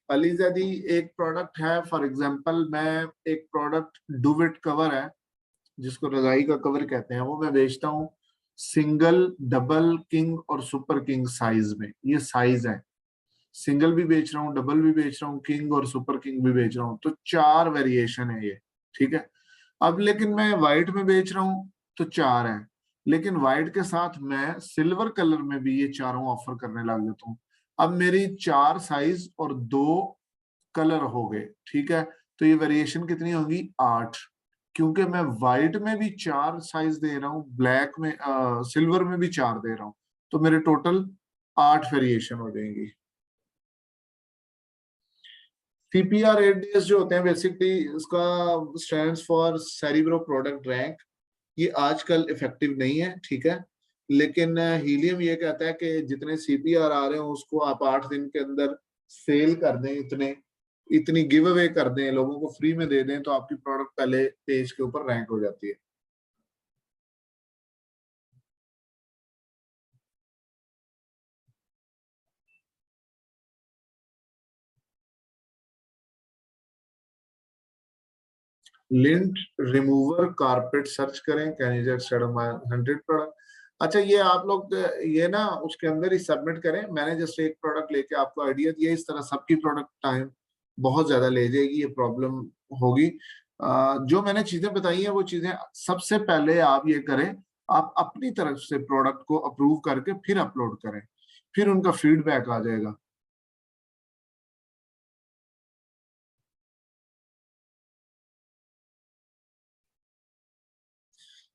अलीजा जी, एक प्रोडक्ट है, फॉर एग्जांपल मैं एक प्रोडक्ट डुवेट कवर है जिसको रजाई का कवर कहते हैं, वो मैं बेचता हूँ सिंगल, डबल, किंग और सुपर किंग साइज में। ये साइज है, सिंगल भी बेच रहा हूँ, डबल भी बेच रहा हूँ, किंग और सुपर किंग भी बेच रहा हूँ, तो 4 वेरिएशन है ये, ठीक है। अब लेकिन मैं व्हाइट में बेच रहा हूँ तो 4 है, लेकिन व्हाइट के साथ मैं सिल्वर कलर में भी ये चारों ऑफर करने लग जाता हूँ। अब मेरी 4 साइज और 2 कलर हो गए, ठीक है। तो ये वेरिएशन कितनी होगी? 8, क्योंकि मैं व्हाइट में भी 4 साइज दे रहा हूँ, ब्लैक में सिल्वर में भी 4 दे रहा हूँ, तो मेरे टोटल 8 वेरिएशन हो जाएंगी। सीपीआर 8 डेज जो होते हैं बेसिकली इसका stands for cerebro product rank. ये आजकल इफेक्टिव नहीं है, ठीक है, लेकिन हीलियम ये कहता है कि जितने सीपीआर आ रहे हो उसको आप 8 दिन के अंदर सेल कर दें, इतनी गिव अवे कर दें, लोगों को फ्री में दे दें, तो आपकी प्रोडक्ट पहले पेज के ऊपर रैंक हो जाती है। लिंट रिमूवर कारपेट सर्च करें, can you just set 100 product. अच्छा, ये आप लोग ये ना उसके अंदर ही सबमिट करें। मैंने जस्ट एक प्रोडक्ट लेके आपको आइडिया दिया, इस तरह सबकी प्रोडक्ट टाइम बहुत ज्यादा ले जाएगी, ये प्रॉब्लम होगी। जो मैंने चीजें बताई हैं वो चीजें सबसे पहले आप ये करें, आप अपनी तरफ से प्रोडक्ट को अप्रूव करके फिर अपलोड करें, फिर उनका फीडबैक आ जाएगा।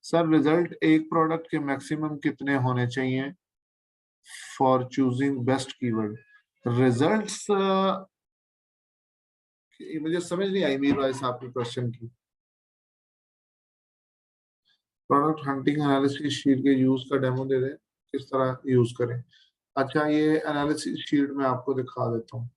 सर, रिजल्ट एक प्रोडक्ट के मैक्सिमम कितने होने चाहिए for choosing best keyword? Results मुझे समझ नहीं आई मीर भाई साहब की क्वेश्चन की। प्रोडक्ट हंटिंग एनालिसिस शीट के यूज का डेमो दे दें, किस तरह यूज करें। अच्छा, ये एनालिसिस शीट में आपको दिखा देता हूँ।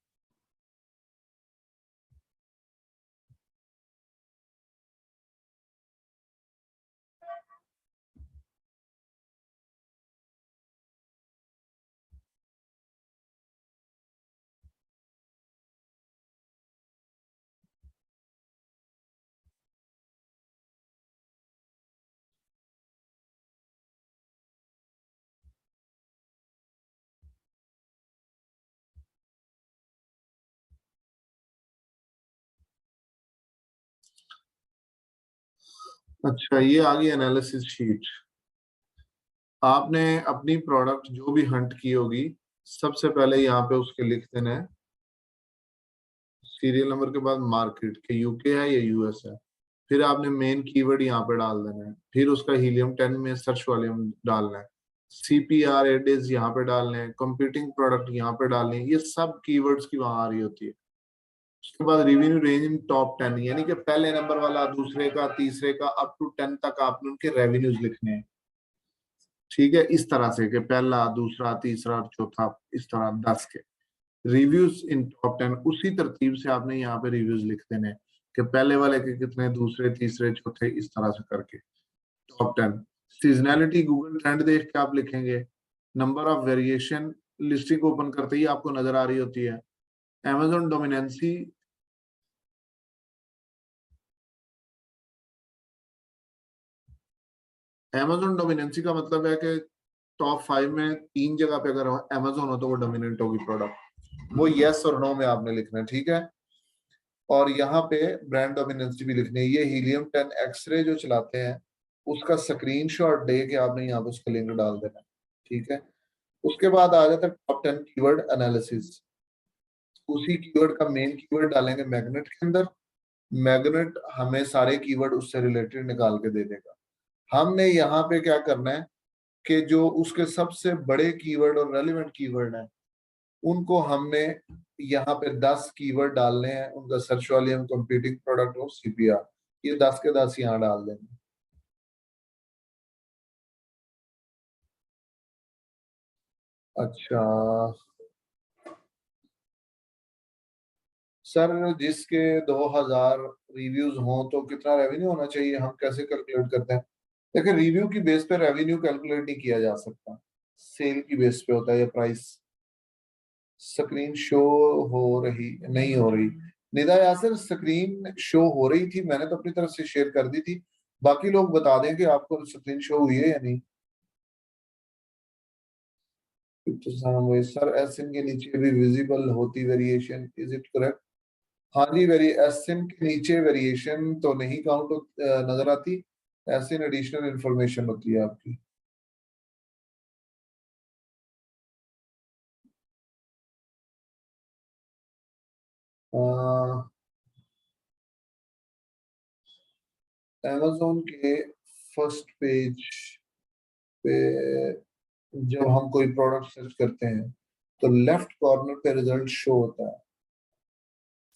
अच्छा, ये आ गई एनालिसिस शीट। आपने अपनी प्रोडक्ट जो भी हंट की होगी सबसे पहले यहाँ पे उसके लिख देना है सीरियल नंबर के बाद मार्केट के, यूके है या यूएस है। फिर आपने मेन कीवर्ड यहाँ पे डाल देना है, फिर उसका हीलियम 10 में सर्च वॉल्यूम डालना है, सीपीआर एडेज यहाँ पे डालने हैं, कंपीटिंग प्रोडक्ट यहाँ पे डालने हैं, ये सब कीवर्ड्स की वहां आ रही होती है। उसके बाद रेवेन्यू रेंज इन टॉप 10, यानी कि पहले नंबर वाला, दूसरे का, तीसरे का, अप टू 10 तक आपने उनके रेवेन्यूज लिखने हैं, ठीक है। इस तरह से कि पहला, दूसरा, तीसरा और चौथा, इस तरह 10 के रिव्यूज इन टॉप 10, उसी तरतीब से आपने यहाँ पे रिव्यूज लिख देने कि पहले वाले के कितने, दूसरे, तीसरे, चौथे, इस तरह से करके टॉप 10। सीजनैलिटी गूगल ट्रेंड देख के आप लिखेंगे। Number of variation listing open करते ही आपको नजर आ रही होती है। Amazon डोमिनेंसी, Amazon डोमिनेंसी का मतलब है कि टॉप 5 में 3 जगह पे अगर Amazon हो तो वो डोमिनेंट होगी प्रोडक्ट। वो यस और नो में आपने लिखना है, ठीक है। और यहाँ पे ब्रांड डोमिनेंसी भी लिखनी है। ये हीलियम 10 एक्सरे जो चलाते हैं उसका स्क्रीनशॉट दे के आपने यहाँ पे उसका लिंक डाल देना है, ठीक है। उसके बाद आ जाता है टॉप 10 कीवर्ड एनालिसिस। उसी कीवर्ड का मेन कीवर्ड डालेंगे मैग्नेट के अंदर। मैग्नेट हमें सारे कीवर्ड उससे रिलेटेड निकाल के दे देगा। हमने यहाँ पे क्या करना है कि जो उसके सबसे बड़े कीवर्ड और रेलिवेंट कीवर्ड हैं उनको हमने यहाँ पे 10 कीवर्ड डालने हैं, उनका सर्च वॉल्यूम, कंपीटिंग प्रोडक्ट और सीपीआर, ये 10 के 10 यहाँ डाल देंगे। अच्छा सर, जिसके 2000 रिव्यूज हों तो कितना रेवेन्यू होना चाहिए, हम कैसे कैलकुलेट करते हैं? देखिए, रिव्यू की बेस पे रेवेन्यू कैलकुलेट नहीं किया जा सकता, सेल की बेस पे होता है ये प्राइस। स्क्रीन शो हो रही नहीं हो रही? निदा यासर, स्क्रीन शो हो रही थी, मैंने तो अपनी तरफ से शेयर कर दी थी, बाकी लोग बता दें कि आपको स्क्रीन शो हुई है या नहीं। तो सर एसएन के नीचे भी विजिबल होती वेरिएशन, इज इट करेक्ट? हाँ जी, एसएन के नीचे वेरिएशन तो नहीं काउंट नजर आती, एसएन एडिशनल इंफॉर्मेशन होती है आपकी। अमेज़न के फर्स्ट पेज पे जब हम कोई प्रोडक्ट सर्च करते हैं तो लेफ्ट कॉर्नर पे रिजल्ट शो होता है।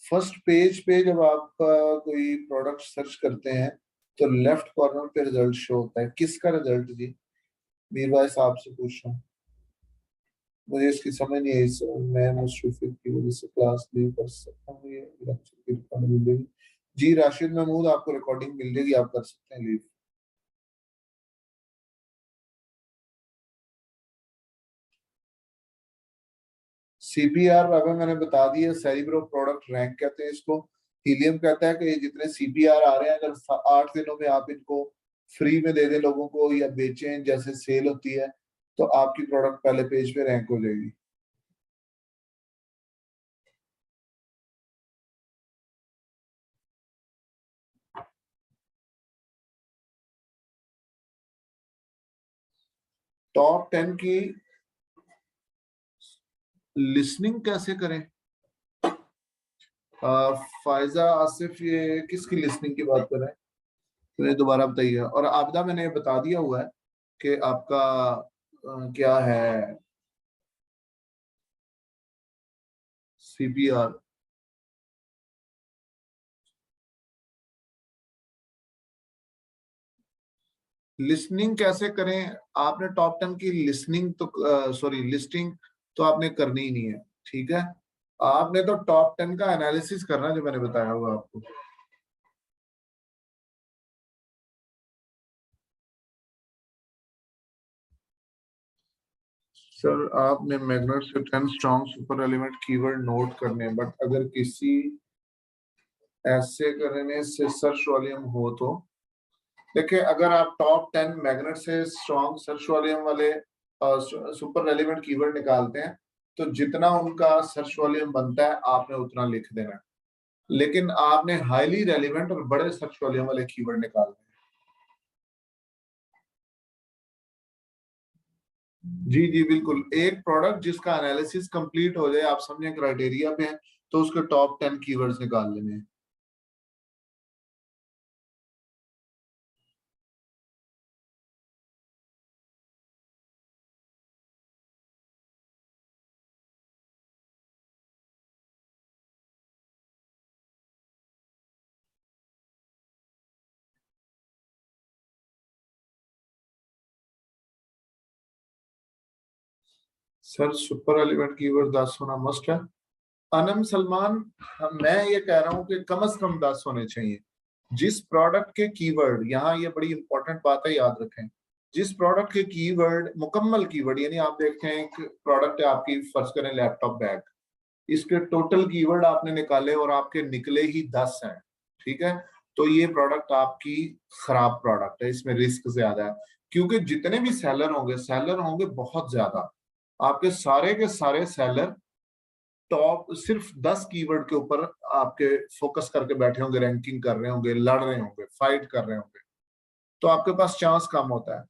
फर्स्ट पेज पे जब आप कोई प्रोडक्ट सर्च करते हैं तो लेफ्ट कॉर्नर पे रिजल्ट शो होता है। किसका रिजल्ट जी? मीर भाई साहब से पूछ रहा हूँ, मुझे इसकी समझ नहीं आई सर, मैं मुस्तफिद की वजह से क्लास लीव कर सकता हूँ, ये लेक्चर की रिकॉर्डिंग मिल जाएगी? जी राशिद महमूद, आपको रिकॉर्डिंग मिल जाएगी, आप कर सकते हैं लीव। सीपीआर अगर मैंने बता दिया, सेरिब्रो प्रोडक्ट रैंक कहते हैं इसको। हीलियम कहता है कि ये जितने सीपीआर आ रहे हैं, अगर 8 दिनों में आप इनको फ्री में दे दें लोगों को या बेचें, जैसे सेल होती है, तो आपकी प्रोडक्ट पहले पेज पे रैंक हो जाएगी। टॉप 10 की लिसनिंग कैसे करें? फायजा आसिफ, ये किसकी लिसनिंग की बात कर रहे हैं, तो दोबारा बताइए। और आपदा मैंने बता दिया हुआ है कि आपका क्या है सीपीआर। लिसनिंग कैसे करें? आपने टॉप 10 की लिसनिंग तो सॉरी लिस्टिंग तो आपने करनी ही नहीं है, ठीक है? आपने तो टॉप 10 का एनालिसिस करना, जो मैंने बताया हुआ आपको। सर आपने मैग्नेट से 10 strong super element keyword note करने हैं, बट अगर किसी ऐसे करने से सर्च वॉल्यूम हो तो देखिए, अगर आप टॉप 10 मैग्नेट से स्ट्रॉन्ग सर्च वॉल्यूम वाले सुपर रेलिवेंट कीवर्ड निकालते हैं तो जितना उनका सर्च वॉल्यूम बनता है आपने उतना लिख देना है, लेकिन आपने हाईली रेलिवेंट और बड़े सर्च वॉल्यूम वाले कीवर्ड निकालने हैं। जी जी बिल्कुल, एक प्रोडक्ट जिसका एनालिसिस कंप्लीट हो जाए, आप समझे क्राइटेरिया पे हैं, तो उसके टॉप 10 कीवर्ड्स निकाल लेने हैं। सर सुपर एलिमेंट कीवर्ड 10 होना मस्ट है। अनम सलमान, मैं ये कह रहा हूँ कि कम से कम 10 होने चाहिए। जिस प्रोडक्ट के कीवर्ड, यहाँ ये बड़ी इंपॉर्टेंट बात है, याद रखें, जिस प्रोडक्ट के कीवर्ड मुकम्मल कीवर्ड, यानी आप देखते हैं एक प्रोडक्ट है आपकी, फर्ज करें लैपटॉप बैग, इसके टोटल कीवर्ड आपने निकाले और आपके निकले ही 10 हैं, ठीक है, तो ये प्रोडक्ट आपकी खराब प्रोडक्ट है, इसमें रिस्क ज्यादा है, क्योंकि जितने भी सेलर होंगे बहुत ज्यादा, आपके सारे के सारे सेलर टॉप सिर्फ 10 कीवर्ड के ऊपर आपके फोकस करके बैठे होंगे, रैंकिंग कर रहे होंगे, लड़ रहे होंगे, फाइट कर रहे होंगे, तो आपके पास चांस कम होता है।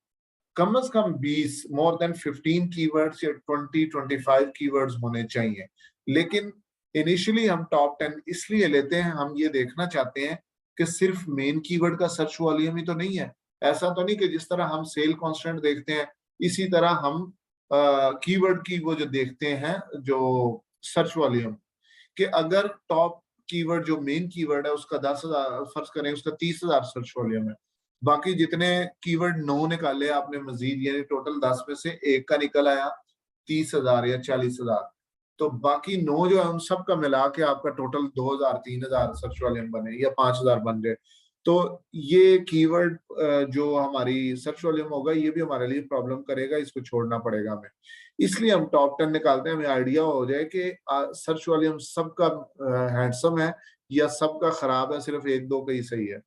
कम से कम 20 मोर देन 15 कीवर्ड्स या 20-25 कीवर्ड्स होने चाहिए। लेकिन इनिशियली हम टॉप 10 इसलिए लेते हैं, हम ये देखना चाहते हैं कि सिर्फ मेन कीवर्ड का सर्च वॉल्यूम ही तो नहीं है। ऐसा तो नहीं कि जिस तरह हम सेल कांस्टेंट देखते हैं इसी तरह हम कीवर्ड की वो जो देखते हैं, जो सर्च वॉल्यूम, कि अगर टॉप कीवर्ड जो मेन कीवर्ड है उसका 10,000 फर्ज करें, उसका 30,000 सर्च वॉल्यूम है, बाकी जितने कीवर्ड 9 निकाले आपने मजीद, यानी टोटल 10 में से एक का निकल आया 30,000 या 40,000, तो बाकी 9 जो है उन सब का मिला के आपका टोटल 2,000 3,000 सर्च वॉल्यूम बने या 5,000 बन जाए, तो ये कीवर्ड जो हमारी सर्च वॉल्यूम होगा ये भी हमारे लिए प्रॉब्लम करेगा, इसको छोड़ना पड़ेगा हमें। इसलिए हम टॉप 10 निकालते हैं, हमें आइडिया हो जाए कि सर्च वॉल्यूम सबका हैंडसम है या सबका खराब है, सिर्फ 1-2 का ही सही है।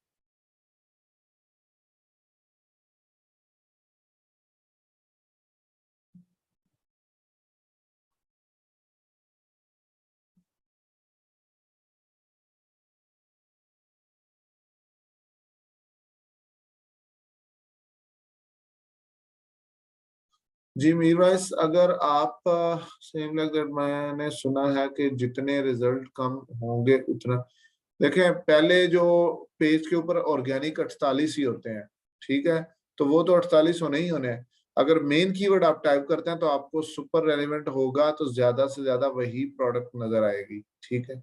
जी मीर वाइस, अगर आप सेम लाइक दैट, मैंने सुना है कि जितने रिजल्ट कम होंगे उतना, देखें पहले जो पेज के ऊपर ऑर्गेनिक 48 ही होते हैं, ठीक है, तो वो तो 48 होने ही होने हैं। अगर मेन कीवर्ड आप टाइप करते हैं तो आपको सुपर रेलेवेंट होगा तो ज्यादा से ज्यादा वही प्रोडक्ट नजर आएगी, ठीक है,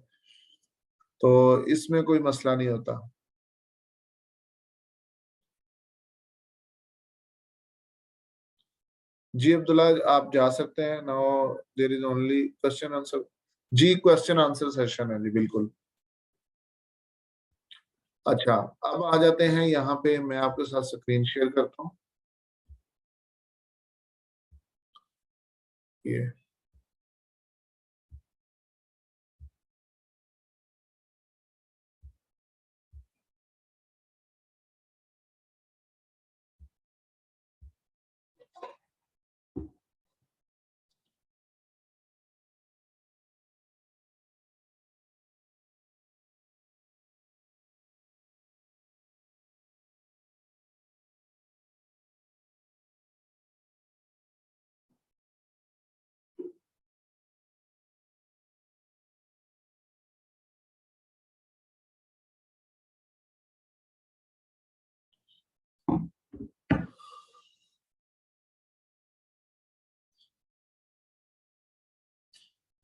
तो इसमें कोई मसला नहीं होता। जी अब्दुल्ला, आप जा सकते हैं now, there is only question answer. जी क्वेश्चन आंसर सेशन है जी, बिल्कुल। अच्छा, अब आ जाते हैं यहाँ पे, मैं आपके साथ स्क्रीन शेयर करता हूँ ये।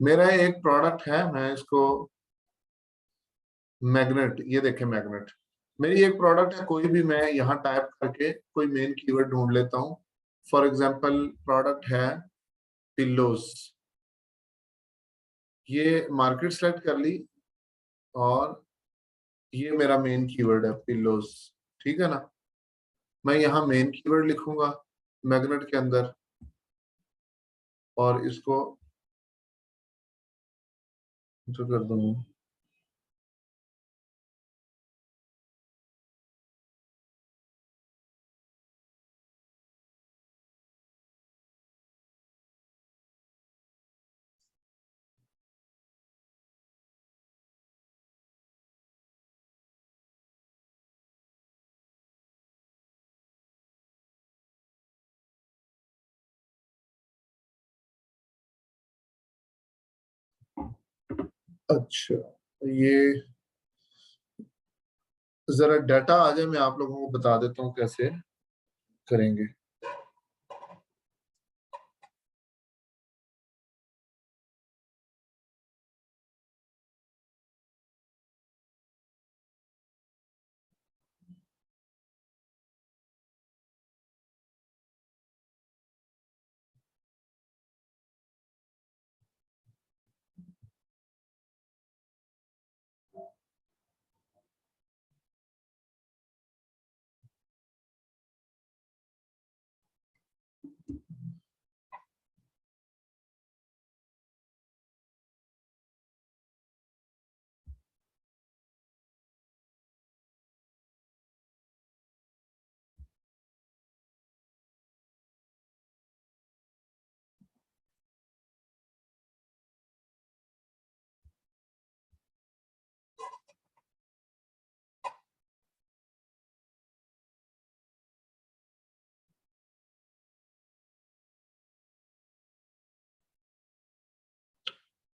मेरा एक प्रोडक्ट है, मैं इसको मैग्नेट, ये देखें मैग्नेट, मेरी एक प्रोडक्ट है, कोई भी मैं यहाँ टाइप करके कोई मेन कीवर्ड ढूंढ लेता हूँ। फॉर एग्जांपल प्रोडक्ट है पिल्लोस, ये मार्केट सेलेक्ट कर ली और ये मेरा मेन कीवर्ड है पिल्लोस, ठीक है ना। मैं यहाँ मेन कीवर्ड लिखूंगा मैग्नेट के अंदर और इसको जो कर दूंगा। अच्छा, ये जरा डाटा आ जाए, मैं आप लोगों को बता देता हूँ कैसे करेंगे।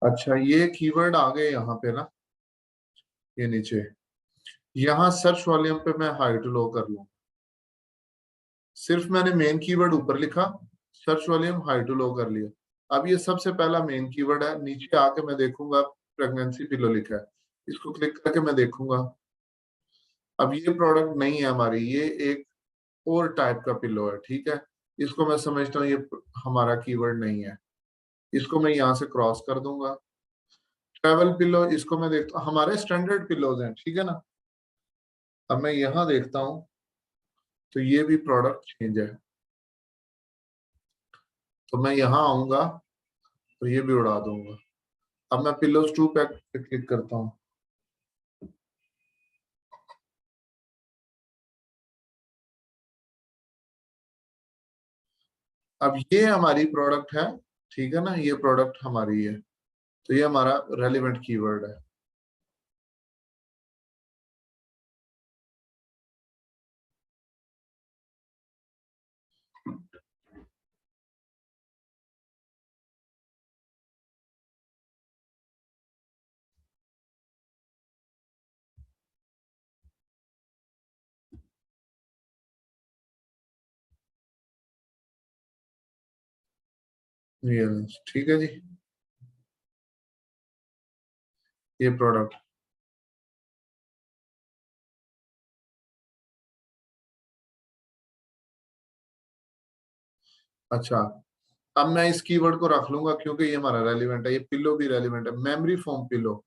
अच्छा, ये कीवर्ड आ गए यहाँ पे ना, ये नीचे, यहाँ सर्च वॉल्यूम पे मैं हाई टू लो कर लूँ, सिर्फ मैंने मेन कीवर्ड ऊपर लिखा, सर्च वॉल्यूम हाई टू लो कर लिया। अब ये सबसे पहला मेन कीवर्ड है, नीचे आके मैं देखूंगा प्रेगनेंसी पिलो लिखा है, इसको क्लिक करके मैं देखूंगा। अब ये प्रोडक्ट नहीं है हमारी, ये एक और टाइप का पिलो है, ठीक है, इसको मैं समझता हूँ ये हमारा कीवर्ड नहीं है। इसको मैं यहाँ से क्रॉस कर दूंगा। ट्रेवल पिलो, इसको मैं देखता हूँ, हमारे स्टैंडर्ड पिलोज हैं, ठीक है ना। अब मैं यहाँ देखता हूँ तो ये भी प्रोडक्ट चेंज है, तो मैं यहाँ आऊंगा तो ये भी उड़ा दूंगा। अब मैं पिलोज 2 पैक पे क्लिक करता हूँ। अब ये हमारी प्रोडक्ट है, ठीक है ना, ये प्रोडक्ट हमारी है, तो ये हमारा रेलिवेंट कीवर्ड है। ये ठीक है जी, ये प्रोडक्ट। अच्छा, अब मैं इस कीवर्ड को रख लूंगा क्योंकि ये हमारा रेलिवेंट है। ये पिलो भी रेलिवेंट है, मेमोरी फोम पिलो।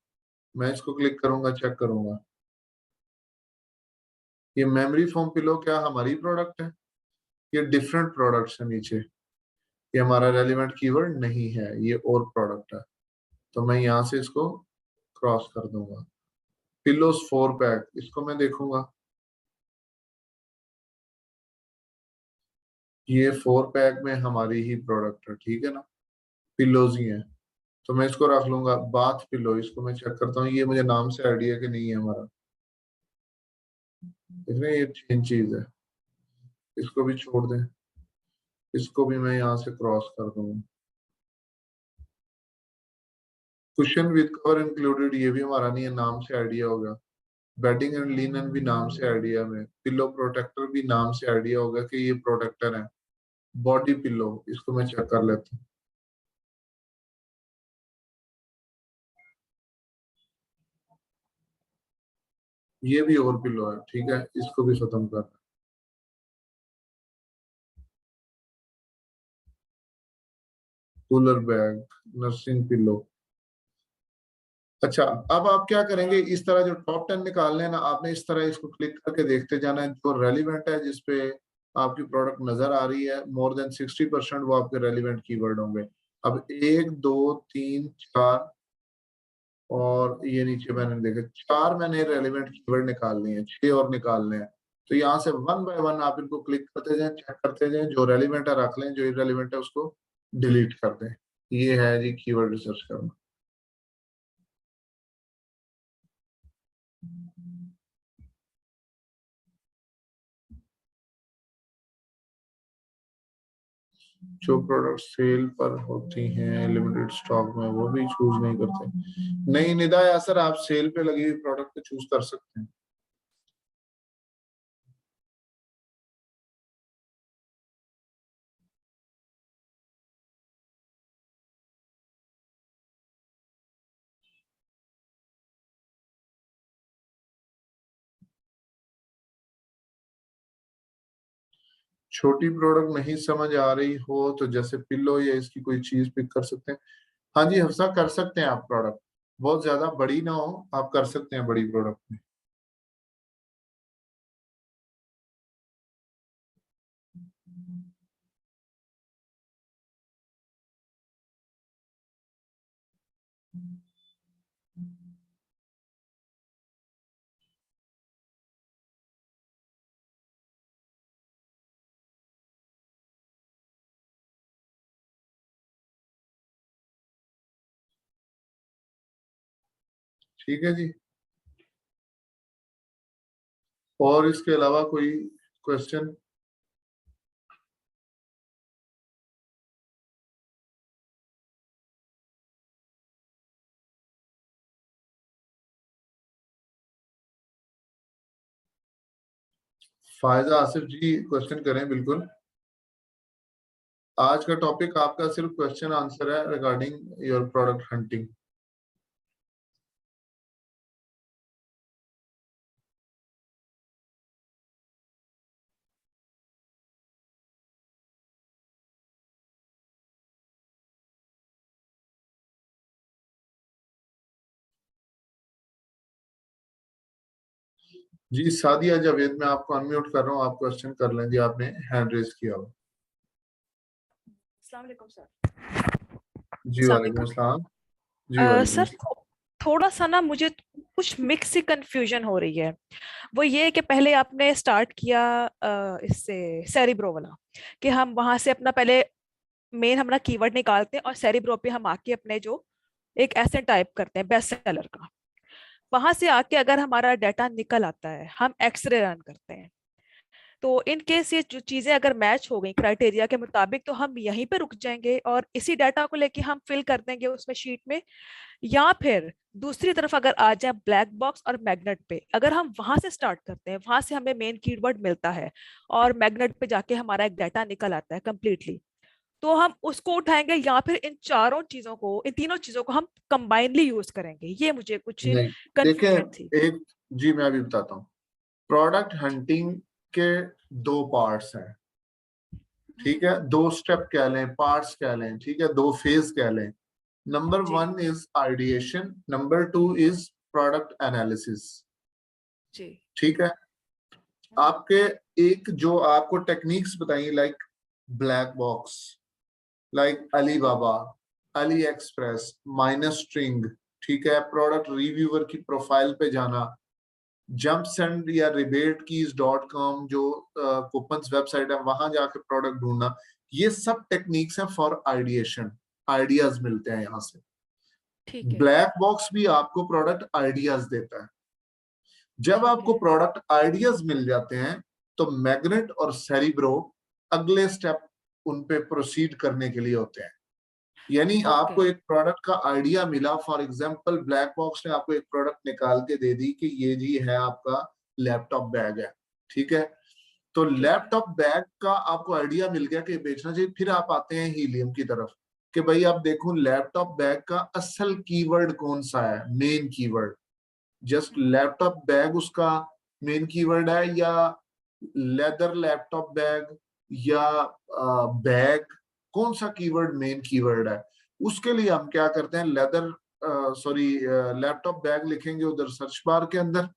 मैं इसको क्लिक करूंगा, चेक करूंगा, ये मेमोरी फोम पिलो क्या हमारी प्रोडक्ट है? ये डिफरेंट प्रोडक्ट्स है नीचे, ये हमारा रेलिवेंट कीवर्ड नहीं है, ये और प्रोडक्ट है। तो मैं यहाँ से इसको क्रॉस कर दूंगा। पिलोस 4 पैक, इसको मैं देखूंगा, ये 4 पैक में हमारी ही प्रोडक्ट है, ठीक है ना, पिलोज ही है। तो मैं इसको रख लूंगा। बाथ पिलो, इसको मैं चेक करता हूँ, ये मुझे नाम से आइडिया कि नहीं है हमारा, देख रहे हैं, ये चेंज चीज है, इसको भी छोड़ दें, इसको भी मैं यहाँ से क्रॉस कर दूंगा। कुशन विद कवर इंक्लूडेड, ये भी हमारा नहीं है, नाम से आइडिया होगा। बेडिंग एंड लिनन भी नाम से आइडिया में, पिलो प्रोटेक्टर भी नाम से आइडिया होगा कि ये प्रोटेक्टर है। बॉडी पिलो, इसको मैं चेक कर लेता हूँ। ये भी और पिलो है, ठीक है, इसको भी खत्म कर। Cooler bag, nursing pillow. अच्छा, अब आप क्या करेंगे, इस तरह जो टॉप 10 निकालने हैं ना, आपने इस तरह इसको क्लिक करके देखते जाना है, जो रेलिवेंट है जिसपे आपकी प्रोडक्ट नजर आ रही है मोर देन 60%, वो आपके रेलिवेंट कीवर्ड होंगे। अब 1 2 3 4 और ये नीचे मैंने देखा 4 मैंने रेलिवेंट कीवर्ड निकाल लिए हैं, 6 और निकालने हैं। तो यहाँ से वन बाय वन आप इनको क्लिक करते जाएं, चेक करते जाएं, जो रेलिवेंट है रख लें, जो इरेलीवेंट है उसको डिलीट कर दें। ये है जी कीवर्ड रिसर्च करना। जो प्रोडक्ट सेल पर होती हैं लिमिटेड स्टॉक में, वो भी चूज नहीं करते। नहीं निदा यासर, आप सेल पे लगी हुई प्रोडक्ट को चूज कर सकते हैं। छोटी प्रोडक्ट नहीं समझ आ रही हो तो जैसे पिल्लो या इसकी कोई चीज पिक कर सकते हैं। हाँ जी हफ्सा, कर सकते हैं आप प्रोडक्ट, बहुत ज्यादा बड़ी ना हो, आप कर सकते हैं बड़ी प्रोडक्ट में। ठीक है जी, और इसके अलावा कोई क्वेश्चन? फायदा आसिफ जी क्वेश्चन करें बिल्कुल। आज का टॉपिक आपका सिर्फ क्वेश्चन आंसर है रिगार्डिंग योर प्रोडक्ट हंटिंग। जी सादिया जावेद, मैं आपको अनम्यूट कर रहा हूँ, आप क्वेश्चन कर लें जी, आपने हैंड रेज किया हो। अस्सलाम वालेकुम सर। जी वालेकुम अस्सलाम। जी वालेकुम सर अस्सलाम। थोड़ा सा ना मुझे कुछ मिक्स सी कंफ्यूजन हो रही है। वो ये है कि पहले आपने स्टार्ट किया इससे सेरिब्रो वाला, कि हम वहां से अपना पहले मेन हमारा कीवर्ड निकालते हैं और सेरिब्रो पे हम आके अपने जो एक ऐसे टाइप करते हैं बेस्ट सेलर का, वहां से आके अगर हमारा डाटा निकल आता है हम एक्सरे रन करते हैं। तो इन केस ये जो चीजें अगर मैच हो गई क्राइटेरिया के मुताबिक तो हम यहीं पे रुक जाएंगे और इसी डाटा को लेके हम फिल कर देंगे उसमें शीट में, या फिर दूसरी तरफ अगर आ जाए ब्लैक बॉक्स और मैग्नेट पे, अगर हम वहां से स्टार्ट करते हैं, वहां से हमें मेन कीवर्ड मिलता है और मैग्नेट पे जाके हमारा एक डाटा निकल आता है कंप्लीटली, तो हम उसको उठाएंगे या फिर इन चारों चीजों को, इन तीनों चीजों को हम कंबाइनली यूज करेंगे? ये मुझे कुछ नहीं, कंफ्यूजन थी। देखें एक, जी मैं अभी बताता हूँ। प्रोडक्ट हंटिंग के दो पार्ट्स हैं, ठीक है, दो स्टेप कह लें, पार्ट्स कह लें, ठीक है, दो फेज कह लें। नंबर जी 1 is ideation, number 2 is product analysis, जी ठीक है। आपके एक जो आपको टेक्निक्स बताई, like black box, like Alibaba, AliExpress, minus string, ठीक है, प्रोडक्ट रिव्यूअर की प्रोफाइल पे जाना, जंप सेंड या rebatekeys.com जो कूपन्स वेबसाइट है वहां जाके प्रोडक्ट ढूंढना, ये सब टेक्निक्स हैं फॉर आइडिएशन, आइडियाज मिलते हैं यहाँ से। ठीक है ब्लैक बॉक्स भी आपको प्रोडक्ट आइडियाज देता है। जब ठीक आपको है प्रोडक्ट आइडियाज मिल जाते हैं तो मैग्नेट और सेरिब्रो अगले स्टेप उन पे प्रोसीड करने के लिए होते हैं। यानी ओके आपको एक प्रोडक्ट का आइडिया मिला, फॉर एग्जांपल ब्लैक बॉक्स ने आपको एक प्रोडक्ट निकाल के दे दी कि ये जी है आपका लैपटॉप बैग है, ठीक है, तो ठीक है लैपटॉप बैग का आपको आइडिया मिल गया कि बेचना चाहिए। फिर आप आते हैं हीलियम की तरफ कि भाई आप देखो लैपटॉप बैग का असल कीवर्ड कौन सा है, main keyword, just laptop bag उसका मेन कीवर्ड है, या लेदर लैपटॉप बैग, या बैग, कौन सा कीवर्ड मेन कीवर्ड है। उसके लिए हम क्या करते हैं, लेदर सॉरी लैपटॉप बैग लिखेंगे उधर सर्च बार के अंदर,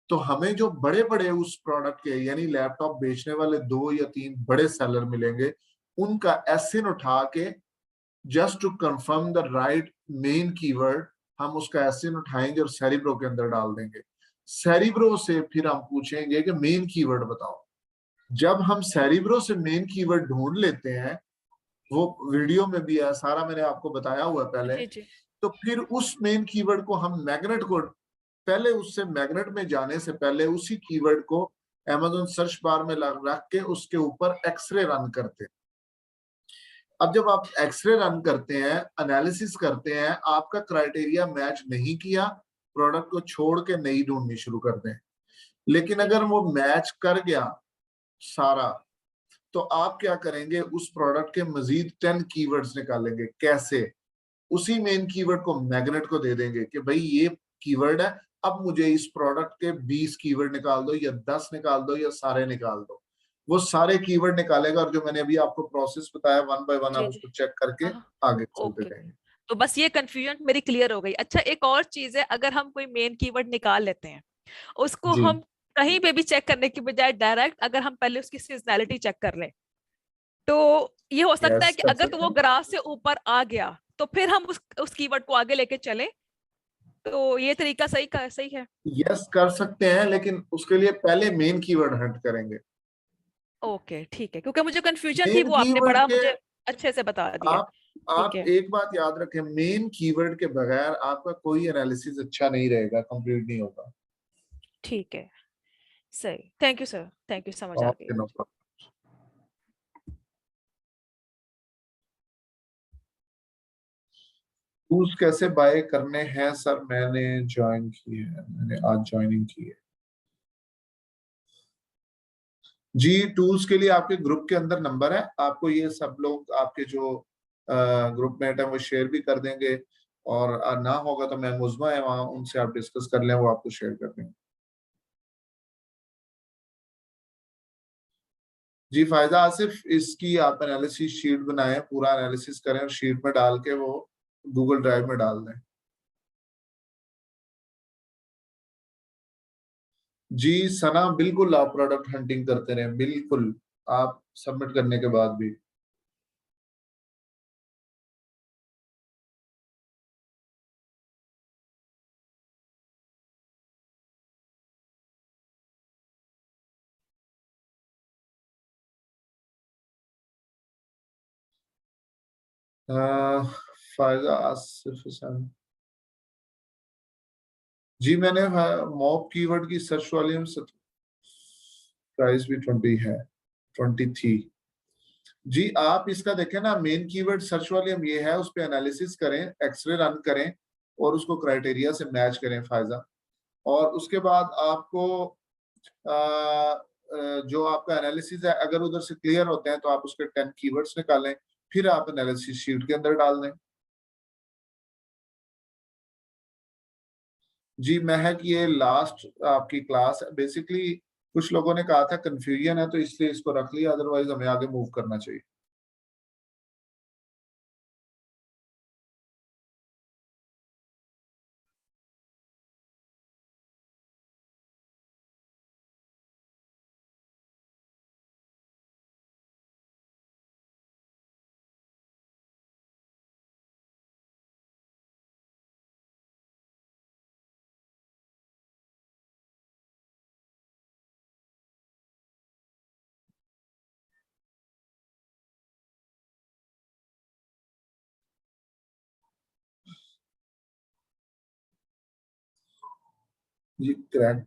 तो हमें जो बड़े बड़े उस प्रोडक्ट के यानी लैपटॉप बेचने वाले 2 या 3 बड़े सेलर मिलेंगे, उनका एसएन उठा के just to confirm the right main keyword हम उसका एसएन उठाएंगे और सेरिब्रो के अंदर डाल देंगे। सेरिब्रो से फिर हम पूछेंगे कि मेन कीवर्ड बताओ। जब हम सेरिब्रो से मेन कीवर्ड ढूंढ लेते हैं, वो वीडियो में भी है सारा, मैंने आपको बताया हुआ है पहले, जी जी तो फिर उस मेन कीवर्ड को हम मैग्नेट को पहले, उससे मैग्नेट में जाने से पहले उसी कीवर्ड को अमेज़न सर्च बार में रख के उसके ऊपर एक्सरे रन करते हैं। अब जब आप एक्सरे रन करते हैं, एनालिसिस करते हैं, आपका क्राइटेरिया मैच नहीं किया, प्रोडक्ट को छोड़ के नई ढूंढनी शुरू कर दें। लेकिन ठीक अगर है वो मैच कर गया सारा, तो आप क्या करेंगे, उस प्रोडक्ट के मजीद 10 कीवर्ड्स निकालेंगे। कैसे? उसी मेन कीवर्ड को मैग्नेट को दे देंगे कि भाई ये कीवर्ड है, अब मुझे इस प्रोडक्ट के 20 कीवर्ड निकाल दो या 10 निकाल दो या सारे निकाल दो। वो सारे कीवर्ड निकालेगा और जो मैंने अभी आपको प्रोसेस बताया 1 बाय 1 जी आप जी उसको चेक करके हाँ आगे चलते ओके। जाएंगे। तो बस ये कंफ्यूजन मेरी क्लियर हो गई। अच्छा एक और चीज है, अगर हम कोई मेन कीवर्ड निकाल लेते हैं, उसको जी हम कहीं पे भी चेक करने की बजाय डायरेक्ट अगर हम पहले उसकी सीजनैलिटी चेक कर लें, तो ये हो सकता है यस कि कर अगर तो सकते वो हैं, ग्राफ से ऊपर आ गया तो फिर हम उस कीवर्ड को आगे लेके चले, तो ये तरीका सही है? यस कर सकते हैं, लेकिन उसके लिए पहले मेन कीवर्ड हंट करेंगे। ओके ठीक है, क्योंकि मुझे कंफ्यूजन थी, मेन वो आपने कीवर्ड बड़ा के मुझे अच्छे से बता दिया। आप ठीक आप है एक बात याद रखें, मेन कीवर्ड के बगैर आपका कोई एनालिसिस अच्छा नहीं रहेगा, कंप्लीट नहीं होगा। ठीक है सही। Thank you sir, thank you, समझ आ गई ओके, नो मुझे। प्रॉब्लम। टूल्स कैसे बाय करने हैं सर? मैंने ज्वाइन की है, मैंने आज ज्वाइनिंग की है जी। टूल्स के लिए आपके ग्रुप के अंदर नंबर है, आपको ये सब लोग आपके जो ग्रुप मेट है वो शेयर भी कर देंगे, और ना होगा तो मैं मुज़मा है वहाँ, उनसे आप डिस्कस कर लें, वो आपको शेयर कर देंगे। जी फायदा आसिफ, इसकी आप एनालिसिस शीट बनाएं, पूरा एनालिसिस करें और शीट में डाल के वो गूगल ड्राइव में डाल दें। जी सना, बिल्कुल आप प्रोडक्ट हंटिंग करते रहें, बिल्कुल आप सबमिट करने के बाद भी। फायदा आसिफ हुसैन, जी मैंने मॉब कीवर्ड की सर्च वॉल्यूम प्राइस भी 20 है, 20 थी। जी आप इसका देखें ना, मेन कीवर्ड सर्च वॉल्यूम ये है, उस पर एनालिसिस करें, एक्सरे रन करें और उसको क्राइटेरिया से मैच करें फायजा। और उसके बाद आपको जो आपका एनालिसिस है अगर उधर से क्लियर होते हैं तो आप उसके 10 कीवर्ड्स निकालें, फिर आप एनालिसिस शीट के अंदर डाल दें। जी महक, ये लास्ट आपकी क्लास है बेसिकली, कुछ लोगों ने कहा था कंफ्यूजन है तो इसलिए इसको रख लिया, अदरवाइज हमें आगे मूव करना चाहिए। ये क्रैक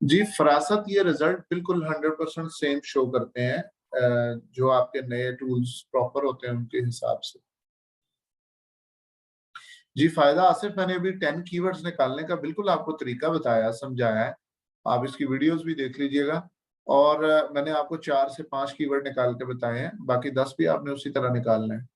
जी फरासत, ये रिजल्ट बिल्कुल 100% सेम शो करते हैं जो आपके नए टूल्स प्रॉपर होते हैं उनके हिसाब से। जी फायदा आसिफ, मैंने अभी 10 कीवर्ड्स निकालने का बिल्कुल आपको तरीका बताया, समझाया है, आप इसकी वीडियोस भी देख लीजिएगा। और मैंने आपको 4 से 5 कीवर्ड निकाल के बताए हैं, बाकी 10 भी आपने उसी तरह निकालने हैं।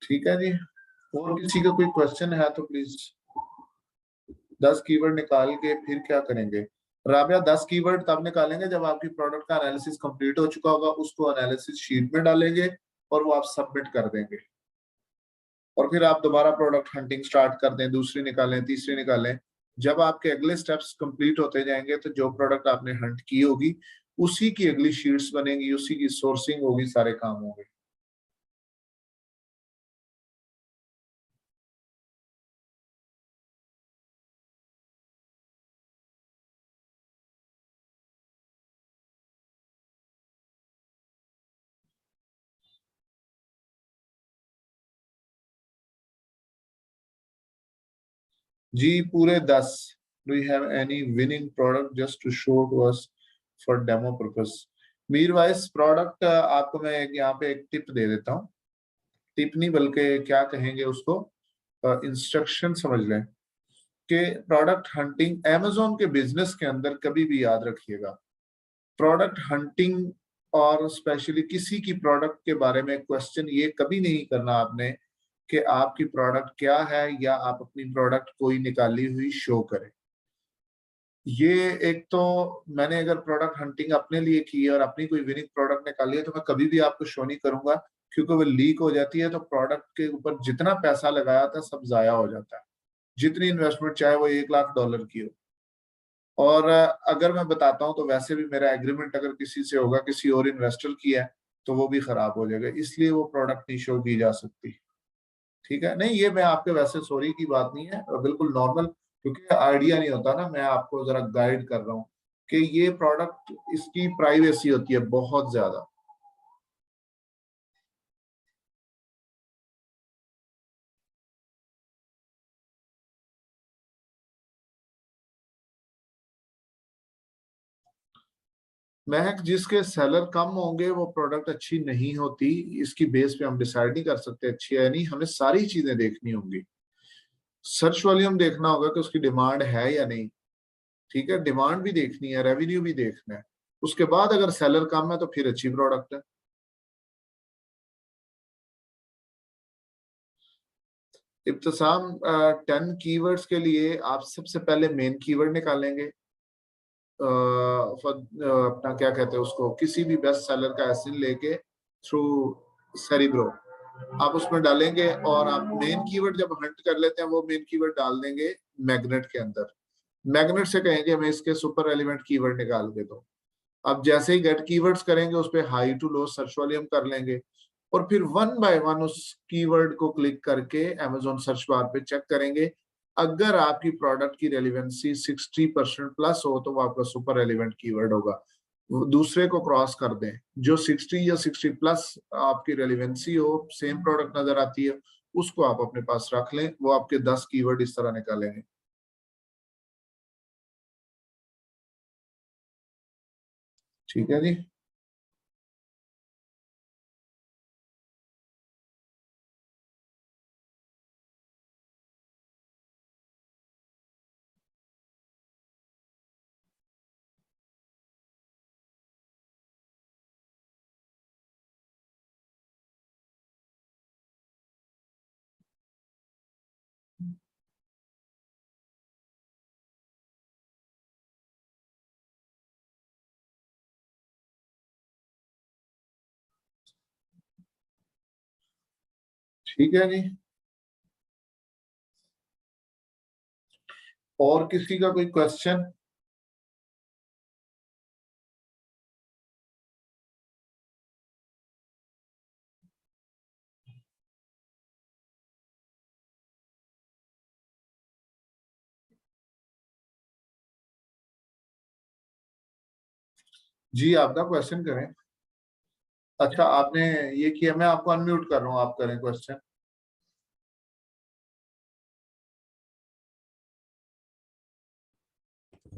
ठीक है जी, और किसी का कोई क्वेश्चन है तो प्लीज। 10 कीवर्ड निकाल के फिर क्या करेंगे राबिया? 10 कीवर्ड तब निकालेंगे जब आपकी प्रोडक्ट का एनालिसिस कंप्लीट हो चुका होगा, उसको एनालिसिस शीट में डालेंगे और वो आप सबमिट कर देंगे। और फिर आप दोबारा प्रोडक्ट हंटिंग स्टार्ट कर दें, दूसरी निकालें, तीसरी निकालें। जब आपके अगले स्टेप्स कंप्लीट होते जाएंगे तो जो प्रोडक्ट आपने हंट की होगी उसी की अगली शीट्स बनेंगी, उसी की सोर्सिंग होगी, सारे काम होंगे। जी पूरे 10। Do you have any winning product just to show to us for demo purpose? मीर वाइस प्रोडक्ट आपको मैं यहाँ पे एक टिप दे देता हूँ, टिप नहीं बल्कि क्या कहेंगे उसको, इंस्ट्रक्शन समझ लें कि प्रोडक्ट हंटिंग अमेज़न के बिजनेस के अंदर कभी भी याद रखिएगा, प्रोडक्ट हंटिंग और स्पेशली किसी की प्रोडक्ट के बारे में क्वेश्चन ये कभी नहीं करना आपने कि आपकी प्रोडक्ट क्या है या आप अपनी प्रोडक्ट कोई निकाली हुई शो करें। ये एक तो मैंने अगर प्रोडक्ट हंटिंग अपने लिए की है और अपनी कोई विनिंग प्रोडक्ट निकाली है तो मैं कभी भी आपको शो नहीं करूंगा, क्योंकि वो लीक हो जाती है तो प्रोडक्ट के ऊपर जितना पैसा लगाया था सब जाया हो जाता है, जितनी इन्वेस्टमेंट चाहे वो $1,00,000 की हो। और अगर मैं बताता हूँ तो वैसे भी मेरा एग्रीमेंट अगर किसी से होगा, किसी और इन्वेस्टर की है, तो वो भी खराब हो जाएगा, इसलिए वो प्रोडक्ट नहीं शो की जा सकती। ठीक है, नहीं ये मैं आपके वैसे सॉरी की बात नहीं है, बिल्कुल नॉर्मल, क्योंकि आइडिया नहीं होता ना, मैं आपको जरा गाइड कर रहा हूँ कि ये प्रोडक्ट इसकी प्राइवेसी होती है बहुत ज्यादा। महक, जिसके सेलर कम होंगे वो प्रोडक्ट अच्छी नहीं होती, इसकी बेस पे हम डिसाइड नहीं कर सकते अच्छी है नहीं, हमें सारी चीजें देखनी होंगी। सर्च वॉल्यूम देखना होगा कि उसकी डिमांड है या नहीं, ठीक है, डिमांड भी देखनी है, रेवेन्यू भी देखना है, उसके बाद अगर सेलर कम है तो फिर अच्छी प्रोडक्ट है। इब्तिसाम, 10 कीवर्ड्स के लिए आप सबसे पहले मेन कीवर्ड निकालेंगे, अपना क्या कहते हैं उसको, किसी भी बेस्ट सेलर का एसिन लेके थ्रू सेरिब्रो आप उसमें डालेंगे, और आप मेन कीवर्ड जब हंट कर लेते हैं वो मेन कीवर्ड डाल देंगे मैग्नेट के अंदर। मैग्नेट से कहेंगे हमें इसके सुपर एलिमेंट कीवर्ड निकाल के दो। अब जैसे ही गेट कीवर्ड्स करेंगे उस पर high to low search volume कर लेंगे, और फिर वन बाय वन उस कीवर्ड को क्लिक करके अमेजोन सर्च बार पे चेक करेंगे। अगर आपकी प्रोडक्ट की रेलिवेंसी 60% प्लस हो तो वो आपका सुपर रेलिवेंट कीवर्ड होगा। दूसरे को क्रॉस कर दें, जो 60 या 60 प्लस आपकी रेलिवेंसी हो, सेम प्रोडक्ट नजर आती है, उसको आप अपने पास रख लें। वो आपके 10 कीवर्ड इस तरह निकालेंगे। ठीक है जी। ठीक है जी। और किसी का कोई क्वेश्चन? जी, आपका क्वेश्चन करें। अच्छा, आपने ये किया, मैं आपको अनम्यूट कर रहा हूँ, आप करें क्वेश्चन।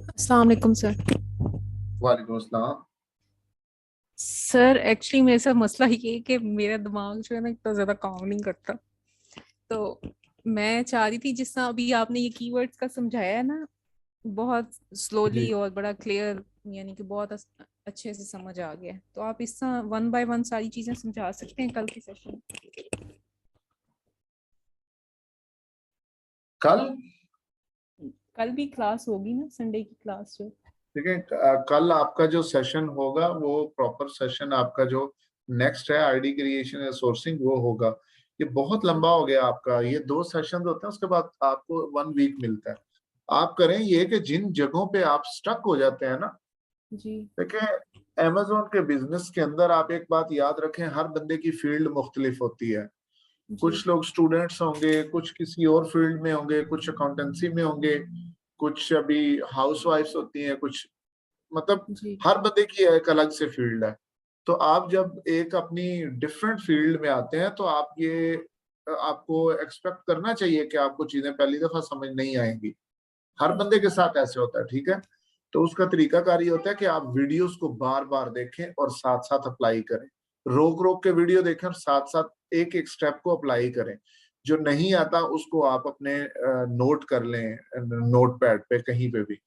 अस्सलाम वालेकुम सर। वालेकुम अस्सलाम। सर एक्चुअली मेरे साथ मसला ये है कि मेरा दिमाग जो है ना इतना ज्यादा काम नहीं करता, तो मैं चाह रही थी जिस तरह अभी आपने ये कीवर्ड्स का समझाया है ना, बहुत स्लोली जी, और बड़ा क्लियर, यानी कि बहुत अच्छे से समझ आ गया। तो आप इस तरह वन बाय वन सारी चीजें समझा सकते हैं कल की सेशन? कल भी क्लास होगी ना, संडे की क्लास जो? ठीक है। कल आपका जो सेशन होगा वो प्रॉपर सेशन आपका जो नेक्स्ट है आईडी क्रिएशन या सोर्सिंग, वो होगा। ये बहुत लंबा हो गया आपका, ये 2 सेशन होते हैं, उसके बाद आपको 1 वीक मिलता है। आप करें ये कि जिन जगहों पे आप स्टक हो जाते हैं ना, जी देखिए अमेजोन के बिजनेस के अंदर आप एक बात याद रखें, हर बंदे की फील्ड मुख्तलिफ होती है। जी कुछ लोग स्टूडेंट्स होंगे, कुछ किसी और फील्ड में होंगे, कुछ अकाउंटेंसी में होंगे, कुछ अभी हाउसवाइफ्स होती हैं, कुछ मतलब जी हर बंदे की एक अलग से फील्ड है। तो आप जब एक अपनी डिफरेंट फील्ड में आते हैं तो आप ये आपको एक्सपेक्ट करना चाहिए कि आपको चीजें पहली दफा समझ नहीं आएंगी। हर बंदे के साथ ऐसे होता है, ठीक है। तो उसका तरीकाकार ये होता है कि आप वीडियोस को बार बार देखें और साथ साथ अप्लाई करें। रोक रोक के वीडियो देखें और साथ साथ एक एक स्टेप को अप्लाई करें। जो नहीं आता उसको आप अपने नोट कर लें, नोट पैड पे कहीं पे भी,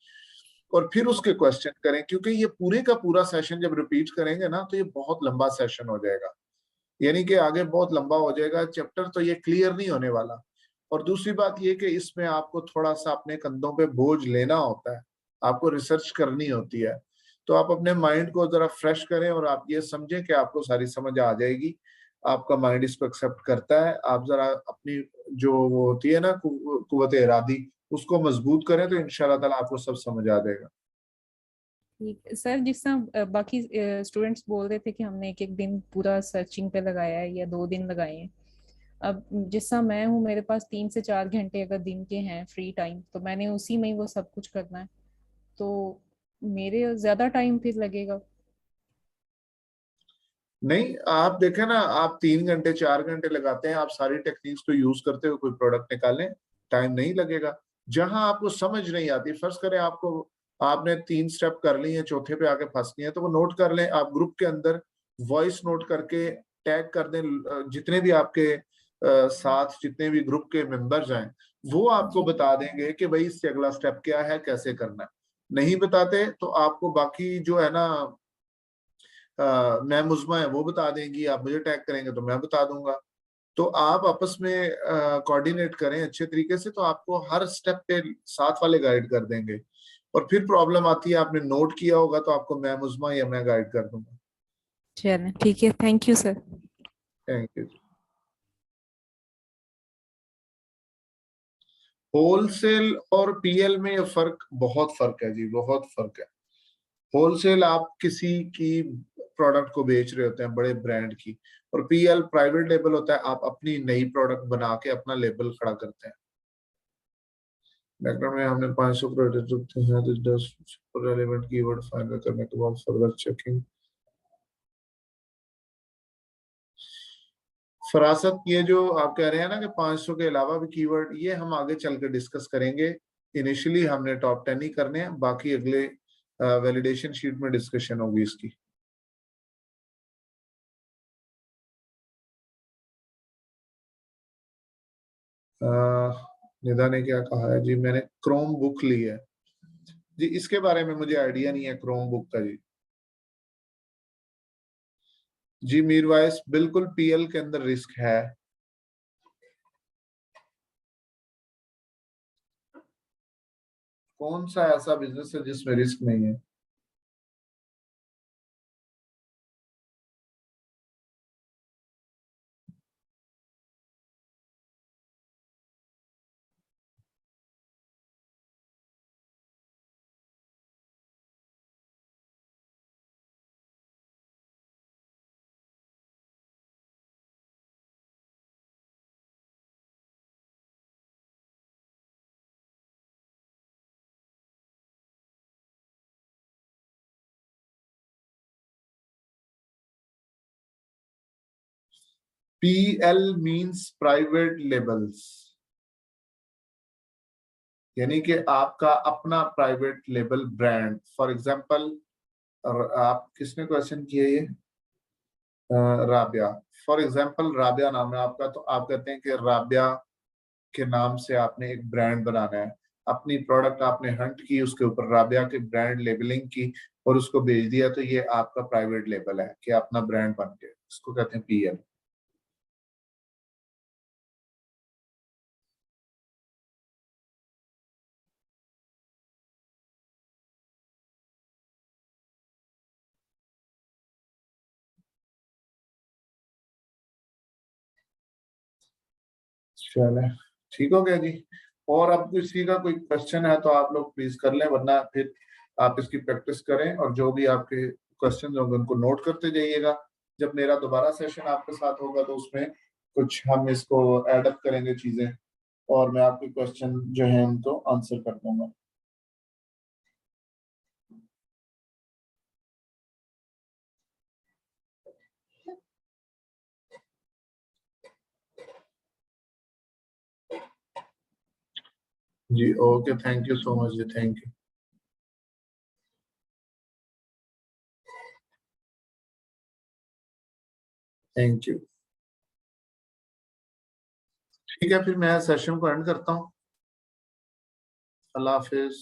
और फिर उसके क्वेश्चन करें, क्योंकि ये पूरे का पूरा सेशन जब रिपीट करेंगे ना तो ये बहुत लंबा सेशन हो जाएगा, यानी कि आगे बहुत लंबा हो जाएगा चैप्टर, तो ये क्लियर नहीं होने वाला। और दूसरी बात ये कि इसमें आपको थोड़ा सा अपने कंधों पे बोझ लेना होता है, आपको रिसर्च करनी होती है। तो आप अपने माइंड को जरा फ्रेश करें और आप ये समझें कि आपको सारी समझ आ जाएगी, आपका माइंड इसको एक्सेप्ट करता है। आप जरा अपनी जो वो होती है ना कुव्वत इरादी, उसको मजबूत करें तो इंशाल्लाह ताला आपको सब समझ आ जाएगा। ठीक सर, जिस तरह बाकी स्टूडेंट्स बोल रहे थे कि हमने एक एक दिन पूरा सर्चिंग पे लगाया है या 2 दिन लगाए हैं, अब जिस तरह मैं हूँ, मेरे पास 3 से 4 घंटे अगर दिन के हैं फ्री टाइम, तो मैंने उसी में ही वो सब कुछ करना है, तो मेरे ज्यादा टाइम फिर लगेगा? नहीं, आप देखें ना, आप 3 घंटे 4 घंटे लगाते हैं, आप सारी टेक्निक्स को यूज करते हुए कोई प्रोडक्ट निकालें, टाइम नहीं लगेगा। जहां आपको समझ नहीं आती, फर्ज करें आपको, आपने 3 स्टेप कर ली है, चौथे पे आके फंसनी है, तो वो नोट कर लें। आप ग्रुप के अंदर वॉइस नोट करके टैग कर दें, जितने भी आपके साथ जितने भी ग्रुप के मेंबर्स हैं, वो आपको बता देंगे कि भाई इससे अगला स्टेप क्या है, कैसे करना है। नहीं बताते तो आपको बाकी जो है ना मैं मुज़मा है वो बता देंगी, आप मुझे टैग करेंगे तो मैं बता दूंगा। तो आप आपस में कोऑर्डिनेट करें अच्छे तरीके से, तो आपको हर स्टेप पे साथ वाले गाइड कर देंगे। और फिर प्रॉब्लम आती है, आपने नोट किया होगा तो आपको मैं मुज़मा या मैं गाइड कर दूंगा। चलें ठीक है, thank you sir. Thank you. Wholesale और पीएल में बहुत फर्क है जी, बहुत फर्क है। होलसेल आप किसी की प्रोडक्ट को बेच रहे होते हैं, बड़े ब्रांड की, और पीएल प्राइवेट लेबल होता है, आप अपनी नई प्रोडक्ट बना के अपना लेबल खड़ा करते हैं। बैकग्राउंड में हमने 500 प्रोडक्ट रखते हैं, तो 10 रेलेवेंट कीवर्ड फाइनल करने के बाद फर्दर चेकिंग। फरासत, ये जो आप कह रहे हैं ना कि 500 के अलावा भी कीवर्ड, ये हम आगे चल के डिस्कस करेंगे। इनिशियली हमने टॉप 10 ही करने हैं, बाकी अगले वैलिडेशन शीट में डिस्कशन होगी इसकी। निदा ने क्या कहा है जी? मैंने क्रोम बुक ली है जी, इसके बारे में मुझे आइडिया नहीं है क्रोम बुक का जी। जी मीरवाइस, बिल्कुल पीएल के अंदर रिस्क है। कौन सा ऐसा बिजनेस है जिसमें रिस्क नहीं है? पीएल मींस प्राइवेट लेबल्स, यानी कि आपका अपना private label brand. For example, आप किसने क्वेश्चन किया ये? राबिया। फॉर एग्जांपल राबिया नाम है आपका, तो आप कहते हैं कि राबिया के नाम से आपने एक ब्रांड बनाना है। अपनी प्रोडक्ट आपने हंट की, उसके ऊपर राबिया के ब्रांड लेबलिंग की और उसको भेज दिया, तो ये आपका प्राइवेट लेबल है कि अपना ब्रांड बन गया। इसको कहते हैं पीएल। चले, ठीक हो गया जी। और अब किसी का कोई क्वेश्चन है तो आप लोग प्लीज कर लें, वरना फिर आप इसकी प्रैक्टिस करें और जो भी आपके क्वेश्चन होंगे उनको नोट करते जाइएगा। जब मेरा दोबारा सेशन आपके साथ होगा तो उसमें कुछ हम इसको एडअप करेंगे चीजें, और मैं आपके क्वेश्चन जो है उनको आंसर कर दूंगा। जी okay, thank you so much जी, थैंक यू। Thank you. ठीक है, फिर मैं सेशन को एंड करता हूँ। अल्लाह हाफिज।